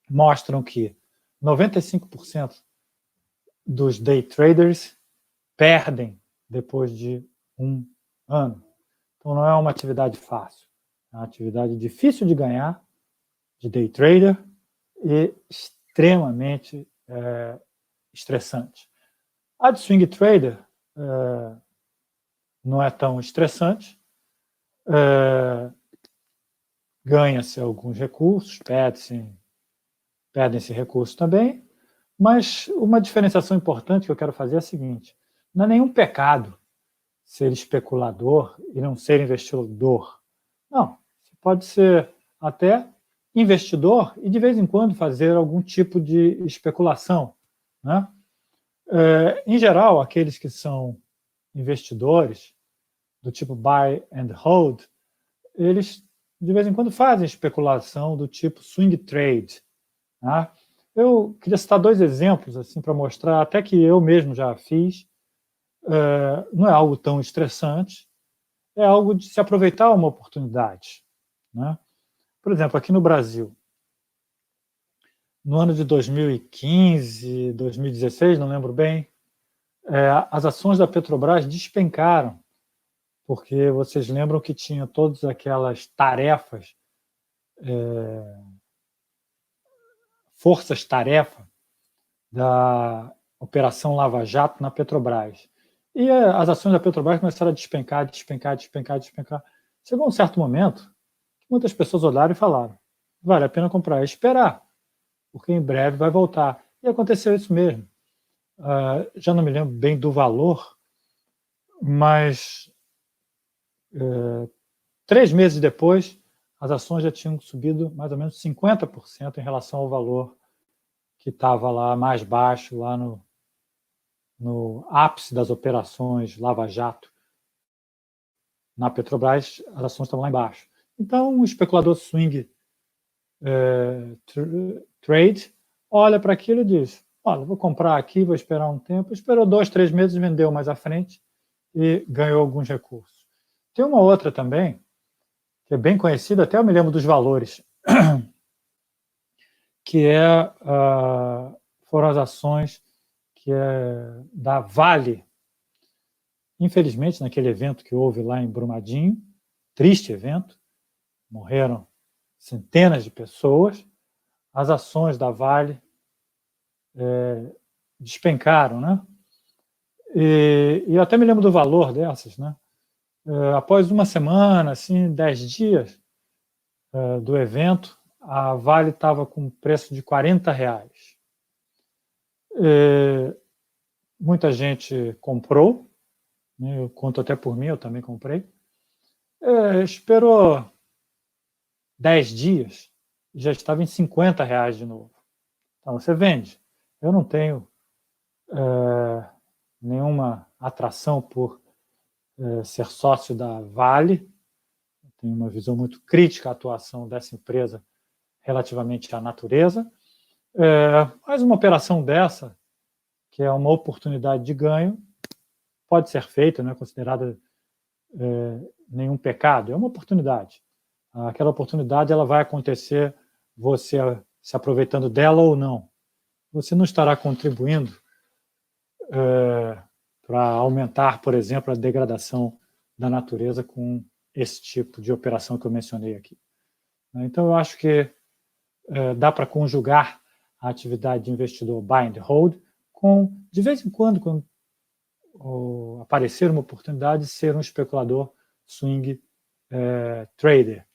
[SPEAKER 1] mostram que 95% dos day traders perdem depois de 1 ano. Então, não é uma atividade fácil. É uma atividade difícil de ganhar, de day trader, e extremamente estressante. A de swing trader não é tão estressante, ganha-se alguns recursos, perdem-se recursos também, mas uma diferenciação importante que eu quero fazer é a seguinte: não é nenhum pecado ser especulador e não ser investidor. Não, você pode ser até investidor e de vez em quando fazer algum tipo de especulação, né? Em geral, aqueles que são investidores do tipo buy and hold, eles de vez em quando fazem especulação do tipo swing trade. Tá? Eu queria citar 2 exemplos assim, para mostrar, até que eu mesmo já fiz. Não é algo tão estressante, é algo de se aproveitar uma oportunidade. Né? Por exemplo, aqui no Brasil, no ano de 2015, 2016, não lembro bem, as ações da Petrobras despencaram, porque vocês lembram que tinha todas aquelas tarefas, forças-tarefa da Operação Lava Jato na Petrobras. E as ações da Petrobras começaram a despencar, despencar, despencar, despencar. Chegou um certo momento que muitas pessoas olharam e falaram: vale a pena comprar e esperar, porque em breve vai voltar. E aconteceu isso mesmo. Já não me lembro bem do valor, mas 3 meses depois, as ações já tinham subido mais ou menos 50% em relação ao valor que estava lá mais baixo, lá no ápice das operações Lava Jato na Petrobras, as ações estavam lá embaixo. Então, o especulador swing trade olha para aquilo e diz: olha, vou comprar aqui, vou esperar um tempo. Esperou 2, 3 meses, vendeu mais à frente e ganhou alguns recursos. Tem uma outra também, que é bem conhecida, até eu me lembro dos valores, que foram as ações da Vale. Infelizmente, naquele evento que houve lá em Brumadinho, triste evento, morreram centenas de pessoas, as ações da Vale despencaram, né? E eu até me lembro do valor dessas, né? Após uma semana, assim, 10 dias do evento, a Vale estava com preço de R$40. Muita gente comprou, né? Eu conto até por mim, eu também comprei. Esperou 10 dias e já estava em R$50 de novo. Então você vende. Eu não tenho nenhuma atração por ser sócio da Vale. Tenho uma visão muito crítica à atuação dessa empresa relativamente à natureza. Mas uma operação dessa, que é uma oportunidade de ganho, pode ser feita, não é considerada nenhum pecado, é uma oportunidade. Aquela oportunidade ela vai acontecer, você se aproveitando dela ou não. Você não estará contribuindo para aumentar, por exemplo, a degradação da natureza com esse tipo de operação que eu mencionei aqui. Então, eu acho que dá para conjugar a atividade de investidor buy and hold com, de vez em quando aparecer uma oportunidade, ser um especulador swing trader.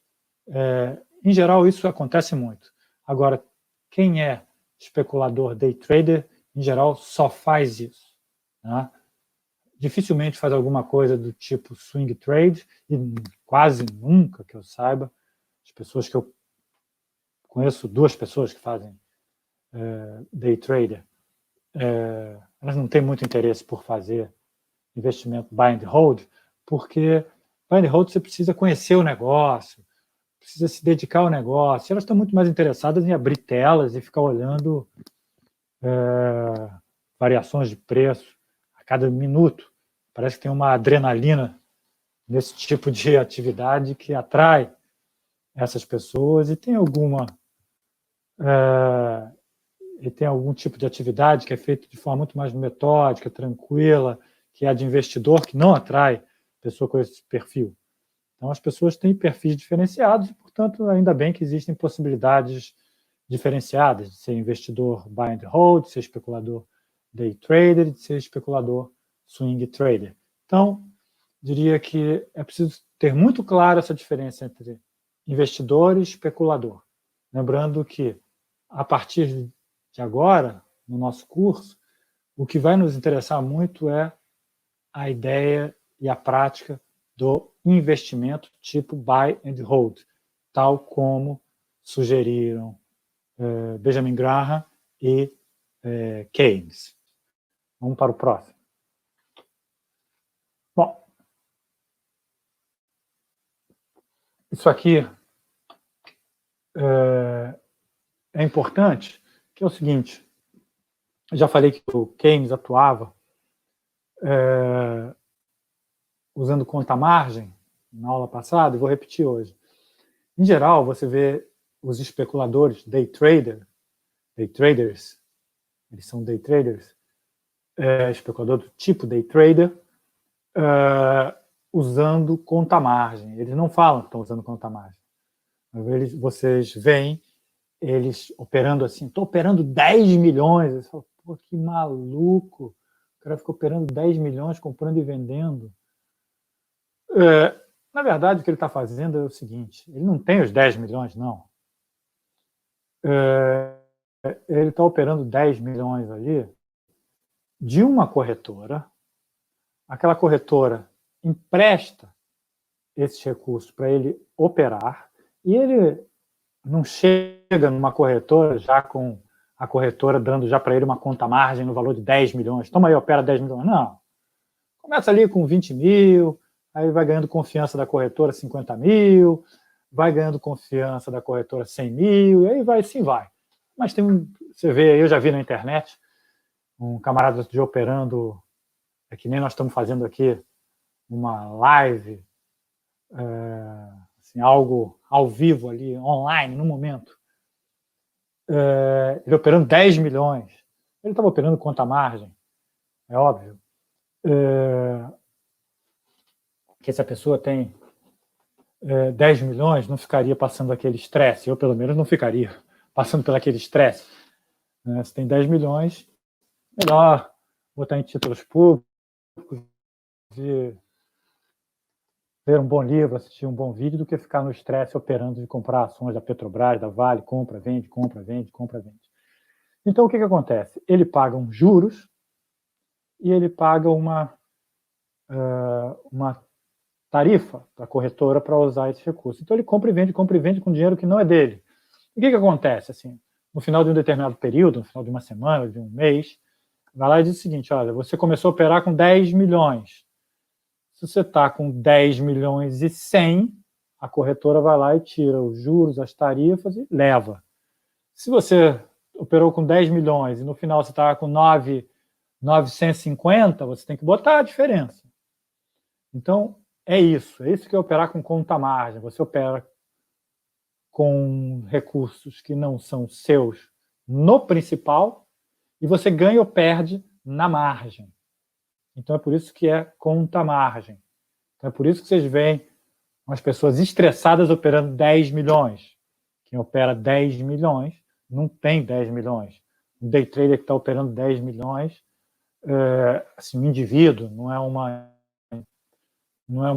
[SPEAKER 1] Em geral, isso acontece muito. Agora, quem é especulador day trader, em geral, só faz isso. Né? Dificilmente faz alguma coisa do tipo swing trade, e quase nunca que eu saiba, as pessoas que eu conheço, 2 pessoas que fazem day trader, elas não têm muito interesse por fazer investimento buy and hold, porque buy and hold você precisa conhecer o negócio, precisa se dedicar ao negócio. Elas estão muito mais interessadas em abrir telas e ficar olhando variações de preço a cada minuto. Parece que tem uma adrenalina nesse tipo de atividade que atrai essas pessoas, e tem algum tipo de atividade que é feita de forma muito mais metódica, tranquila, que é a de investidor, que não atrai pessoa com esse perfil. Então, as pessoas têm perfis diferenciados e, portanto, ainda bem que existem possibilidades diferenciadas de ser investidor buy and hold, de ser especulador day trader, de ser especulador swing trader. Então, diria que é preciso ter muito claro essa diferença entre investidor e especulador. Lembrando que, a partir de agora, no nosso curso, o que vai nos interessar muito é a ideia e a prática do investimento tipo buy and hold, tal como sugeriram Benjamin Graham e Keynes. Vamos para o próximo. Bom, isso aqui é importante, que é o seguinte, eu já falei que o Keynes atuava usando conta-margem na aula passada, e vou repetir hoje. Em geral, você vê os especuladores, day traders, eles são day traders, especulador do tipo day trader, usando conta-margem. Eles não falam que estão usando conta-margem. Vocês veem eles operando assim, estou operando 10 milhões. Você fala, pô, que maluco. O cara fica operando 10 milhões, comprando e vendendo. Na verdade, o que ele está fazendo é o seguinte, ele não tem os 10 milhões, não. Ele está operando 10 milhões ali de uma corretora. Aquela corretora empresta esses recursos para ele operar e ele não chega numa corretora já com a corretora dando já para ele uma conta-margem no valor de 10 milhões. Toma aí, opera 10 milhões. Não. Começa ali com 20 mil, aí vai ganhando confiança da corretora 50 mil, vai ganhando confiança da corretora 100 mil, e aí vai, sim vai. Mas tem você vê, eu já vi na internet, um camarada de operando, que nem nós estamos fazendo aqui, uma live, assim, algo ao vivo ali, online, no momento. Ele operando 10 milhões. Ele estava operando conta-margem, é óbvio. Que se a pessoa tem 10 milhões, não ficaria passando aquele estresse. Eu, pelo menos, não ficaria passando por aquele estresse. Se tem 10 milhões, melhor botar em títulos públicos, ler um bom livro, assistir um bom vídeo, do que ficar no estresse operando de comprar ações da Petrobras, da Vale, compra, vende, compra, vende, compra, vende. Então, o que acontece? Ele paga uns juros e ele paga uma tarifa da corretora para usar esse recurso. Então, ele compra e vende com dinheiro que não é dele. E o que acontece? Assim, no final de um determinado período, no final de uma semana, de um mês, vai lá e diz o seguinte, olha, você começou a operar com 10 milhões. Se você está com 10 milhões e 100, a corretora vai lá e tira os juros, as tarifas e leva. Se você operou com 10 milhões e no final você está com 950, você tem que botar a diferença. Então, é isso que é operar com conta-margem. Você opera com recursos que não são seus no principal e você ganha ou perde na margem. Então, é por isso que é conta-margem. Então, é por isso que vocês veem umas pessoas estressadas operando 10 milhões. Quem opera 10 milhões não tem 10 milhões. Um day trader que está operando 10 milhões, assim, um indivíduo, não é uma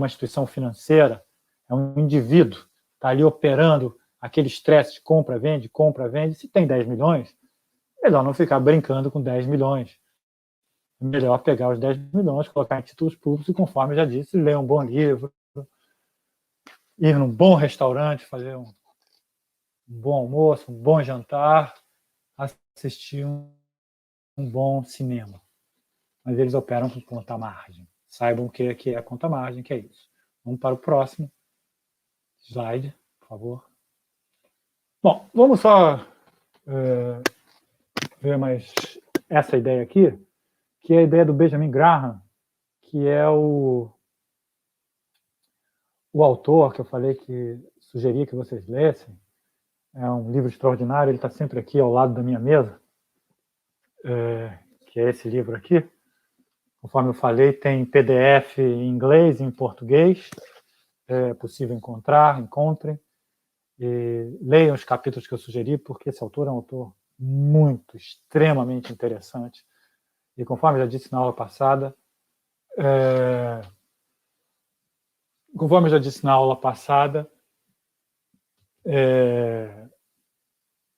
[SPEAKER 1] instituição financeira, é um indivíduo, está ali operando aquele estresse de compra, vende. Se tem 10 milhões, melhor não ficar brincando com 10 milhões. É melhor pegar os 10 milhões, colocar em títulos públicos e, conforme eu já disse, ler um bom livro, ir num bom restaurante, fazer um bom almoço, um bom jantar, assistir um bom cinema. Mas eles operam com conta-margem. Saibam o que é conta-margem, que é isso. Vamos para o próximo slide, por favor. Bom, vamos só ver mais essa ideia aqui, que é a ideia do Benjamin Graham, que é o autor que eu falei que sugeria que vocês lessem. É um livro extraordinário, ele está sempre aqui ao lado da minha mesa, que é esse livro aqui. Conforme eu falei, tem PDF em inglês e em português, é possível encontrar, encontrem. E leiam os capítulos que eu sugeri, porque esse autor é um autor muito, extremamente interessante. E conforme eu já disse na aula passada,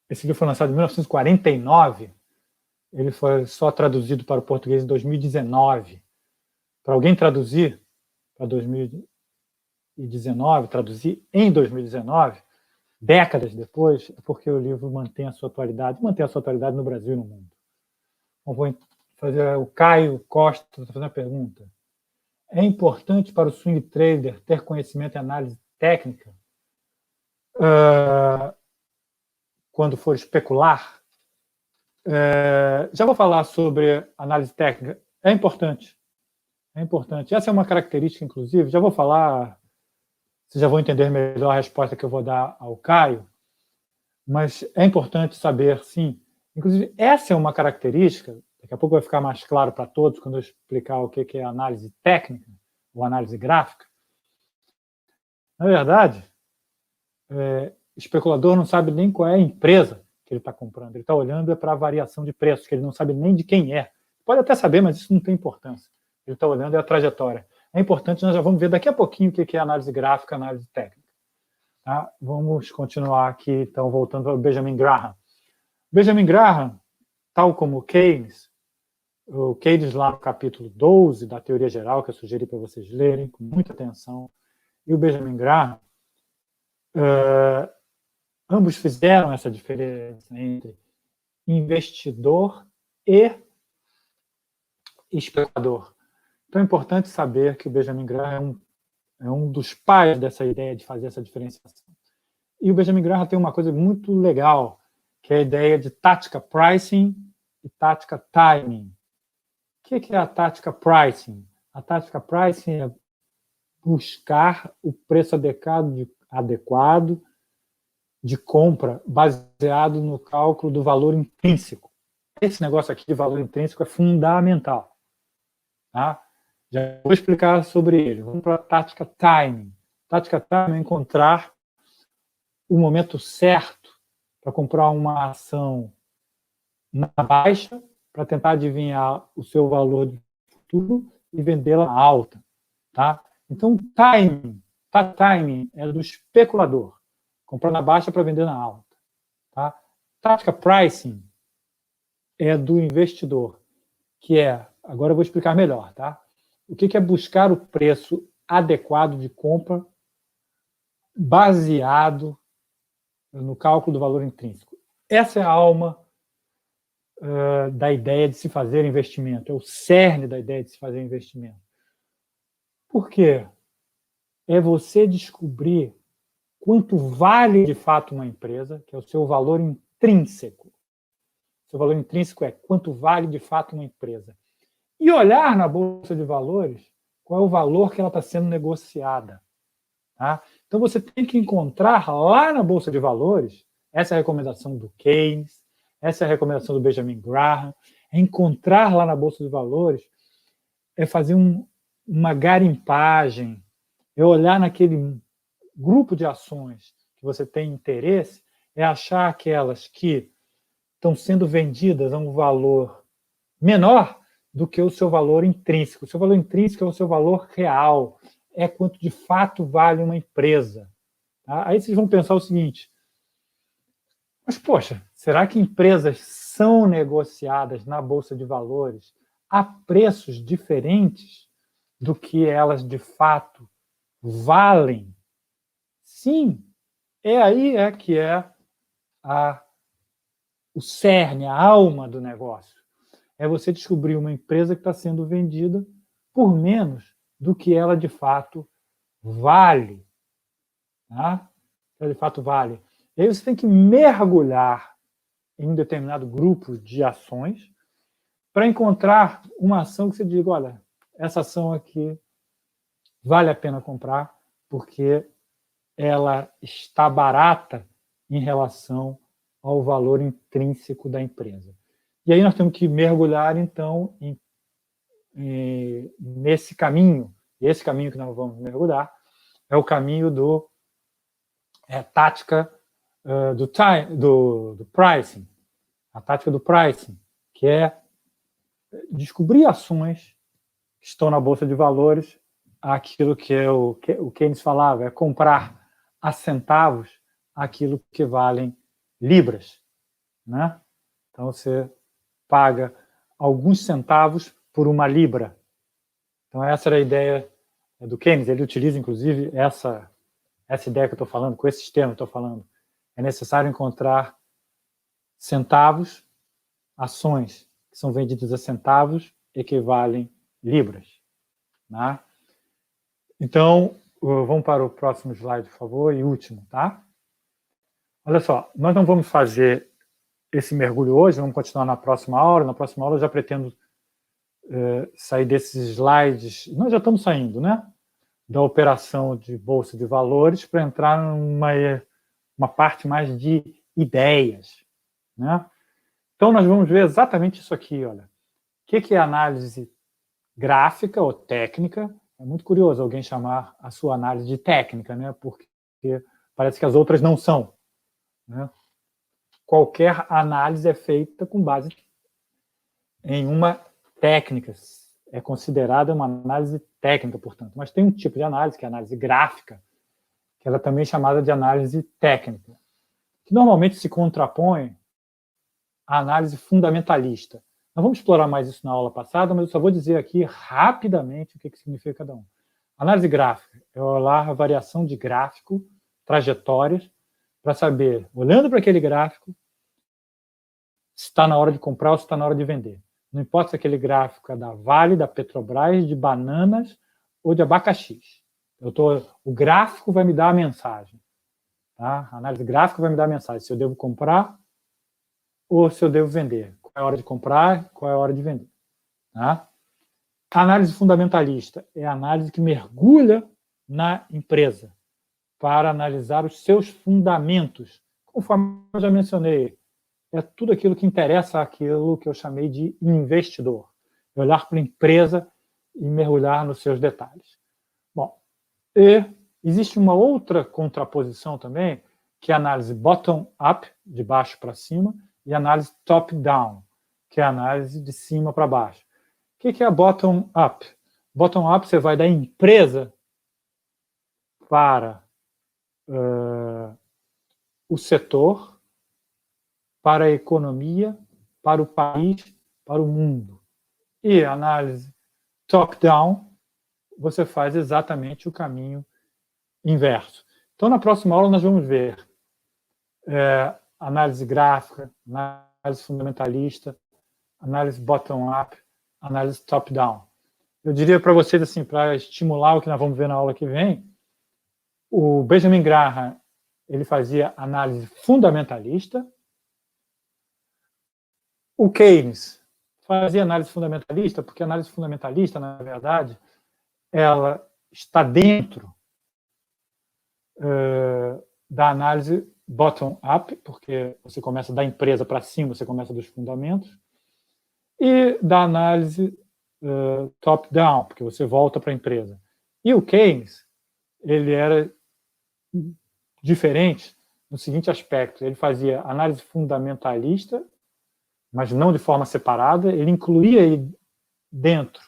[SPEAKER 1] esse livro foi lançado em 1949, ele foi só traduzido para o português em 2019. Para alguém traduzir para 2019, traduzir em 2019, décadas depois, é porque o livro mantém a sua atualidade no Brasil e no mundo. Não vou o Caio Costa está fazendo a pergunta. É importante para o swing trader ter conhecimento e análise técnica quando for especular? Já vou falar sobre análise técnica. É importante. É importante. Essa é uma característica, inclusive, já vou falar, vocês já vão entender melhor a resposta que eu vou dar ao Caio, mas é importante saber, sim. Inclusive, essa é uma característica, daqui a pouco vai ficar mais claro para todos quando eu explicar o que é análise técnica ou análise gráfica. Na verdade, especulador não sabe nem qual é a empresa que ele está comprando. Ele está olhando para a variação de preços, que ele não sabe nem de quem é. Pode até saber, mas isso não tem importância. Ele está olhando a trajetória. É importante, nós já vamos ver daqui a pouquinho o que é análise gráfica, análise técnica. Tá? Vamos continuar aqui, então, voltando ao Benjamin Graham. Benjamin Graham, tal como o Keynes lá no capítulo 12 da Teoria Geral, que eu sugeri para vocês lerem com muita atenção, e o Benjamin Graham, ambos fizeram essa diferença entre investidor e especulador. Então é importante saber que o Benjamin Graham é um dos pais dessa ideia de fazer essa diferenciação. E o Benjamin Graham tem uma coisa muito legal, que é a ideia de tática pricing e tática timing. O que é a tática pricing? A tática pricing é buscar o preço adequado de compra baseado no cálculo do valor intrínseco. Esse negócio aqui de valor intrínseco é fundamental. Tá? Já vou explicar sobre ele. Vamos para a tática timing. Tática timing é encontrar o momento certo para comprar uma ação na baixa, para tentar adivinhar o seu valor de futuro e vendê-la na alta. Tá? Então, timing é do especulador. Comprar na baixa para vender na alta. Tá? Tática pricing é do investidor, que é, agora eu vou explicar melhor, tá? O que é buscar o preço adequado de compra baseado no cálculo do valor intrínseco. Essa é a alma da ideia de se fazer investimento, é o cerne da ideia de se fazer investimento. Por quê? É você descobrir quanto vale de fato uma empresa, que é o seu valor intrínseco. O seu valor intrínseco é quanto vale de fato uma empresa. E olhar na Bolsa de Valores qual é o valor que ela está sendo negociada. Tá? Então você tem que encontrar lá na Bolsa de Valores, essa é a recomendação do Keynes, essa é a recomendação do Benjamin Graham, é encontrar lá na Bolsa de Valores, é fazer uma garimpagem, é olhar naquele grupo de ações que você tem interesse, é achar aquelas que estão sendo vendidas a um valor menor do que o seu valor intrínseco. O seu valor intrínseco é o seu valor real, é quanto de fato vale uma empresa. Tá? Aí vocês vão pensar o seguinte, mas, poxa, será que empresas são negociadas na Bolsa de Valores a preços diferentes do que elas de fato valem? Sim, aí que é o cerne, a alma do negócio. É você descobrir uma empresa que está sendo vendida por menos do que ela de fato vale. Tá? Ela de fato vale. E aí você tem que mergulhar em um determinado grupo de ações para encontrar uma ação que você diga, olha, essa ação aqui vale a pena comprar porque ela está barata em relação ao valor intrínseco da empresa. E aí nós temos que mergulhar, então, nesse caminho. E esse caminho que nós vamos mergulhar é o caminho do tática do pricing. A tática do pricing, que é descobrir ações que estão na Bolsa de Valores, aquilo que o Keynes falava, é comprar a centavos aquilo que valem libras. Né? Então, você paga alguns centavos por uma libra. Então, essa era a ideia do Keynes. Ele utiliza, inclusive, essa ideia que eu estou falando, com esses termos que eu estou falando. É necessário encontrar centavos, ações que são vendidos a centavos, equivalem libras. Né? Então, vamos para o próximo slide, por favor, e último, tá? Olha só, nós não vamos fazer esse mergulho hoje, vamos continuar na próxima aula. Na próxima aula eu já pretendo sair desses slides, nós já estamos saindo, né? Da operação de bolsa de valores para entrar numa parte mais de ideias, né? Então, nós vamos ver exatamente isso aqui, olha. O que é análise gráfica ou técnica? É muito curioso alguém chamar a sua análise de técnica, né? Porque parece que as outras não são, né? Qualquer análise é feita com base em uma técnica, é considerada uma análise técnica, portanto. Mas tem um tipo de análise, que é a análise gráfica, que ela também é chamada de análise técnica, que normalmente se contrapõe à análise fundamentalista. Nós vamos explorar mais isso na aula passada, mas eu só vou dizer aqui rapidamente o que significa cada um. Análise gráfica é olhar a variação de gráfico, trajetórias, para saber, olhando para aquele gráfico, se está na hora de comprar ou se está na hora de vender. Não importa se aquele gráfico é da Vale, da Petrobras, de bananas ou de abacaxis. O gráfico vai me dar a mensagem. Tá? A análise gráfica vai me dar a mensagem se eu devo comprar ou se eu devo vender. Qual é a hora de comprar, qual é a hora de vender. Tá? A análise fundamentalista é a análise que mergulha na empresa para analisar os seus fundamentos. Conforme eu já mencionei, é tudo aquilo que interessa àquilo que eu chamei de investidor. É olhar para a empresa e mergulhar nos seus detalhes. Bom, e existe uma outra contraposição também, que é a análise bottom-up, de baixo para cima, e a análise top-down, que é a análise de cima para baixo. O que é a bottom-up? Bottom-up, você vai da empresa para o setor, para a economia, para o país, para o mundo. E a análise top-down, você faz exatamente o caminho inverso. Então, na próxima aula, nós vamos ver análise gráfica, análise fundamentalista, análise bottom-up, análise top-down. Eu diria para vocês, assim, para estimular o que nós vamos ver na aula que vem, o Benjamin Graham, ele fazia análise fundamentalista, o Keynes fazia análise fundamentalista, porque a análise fundamentalista, na verdade, ela está dentro da análise bottom-up, porque você começa da empresa para cima, você começa dos fundamentos, e da análise top-down, porque você volta para a empresa. E o Keynes, ele era diferente no seguinte aspecto: ele fazia análise fundamentalista, mas não de forma separada, ele incluía dentro,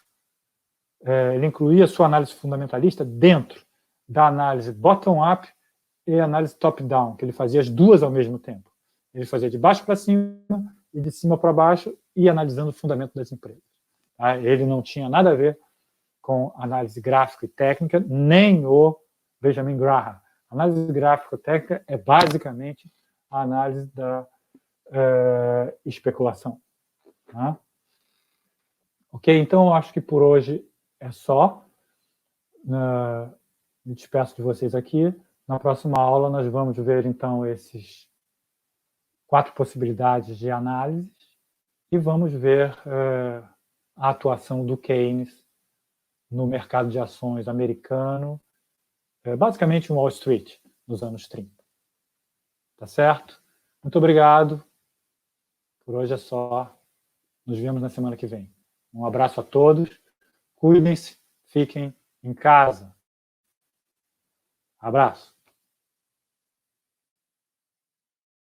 [SPEAKER 1] ele incluía a sua análise fundamentalista dentro da análise bottom-up e análise top-down, que ele fazia as duas ao mesmo tempo. Ele fazia de baixo para cima e de cima para baixo, e analisando o fundamento das empresas. Tá? Ele não tinha nada a ver com análise gráfica e técnica, nem o Benjamin Graham. A análise gráfica e técnica é basicamente a análise da especulação. Tá? Ok? Então, eu acho que por hoje é só. Me despeço de vocês aqui. Na próxima aula, nós vamos ver, então, esses 4 possibilidades de análise e vamos ver a atuação do Keynes no mercado de ações americano, basicamente em Wall Street, nos anos 30. Tá certo? Muito obrigado. Por hoje é só. Nos vemos na semana que vem. Um abraço a todos. Cuidem-se, fiquem em casa. Abraço.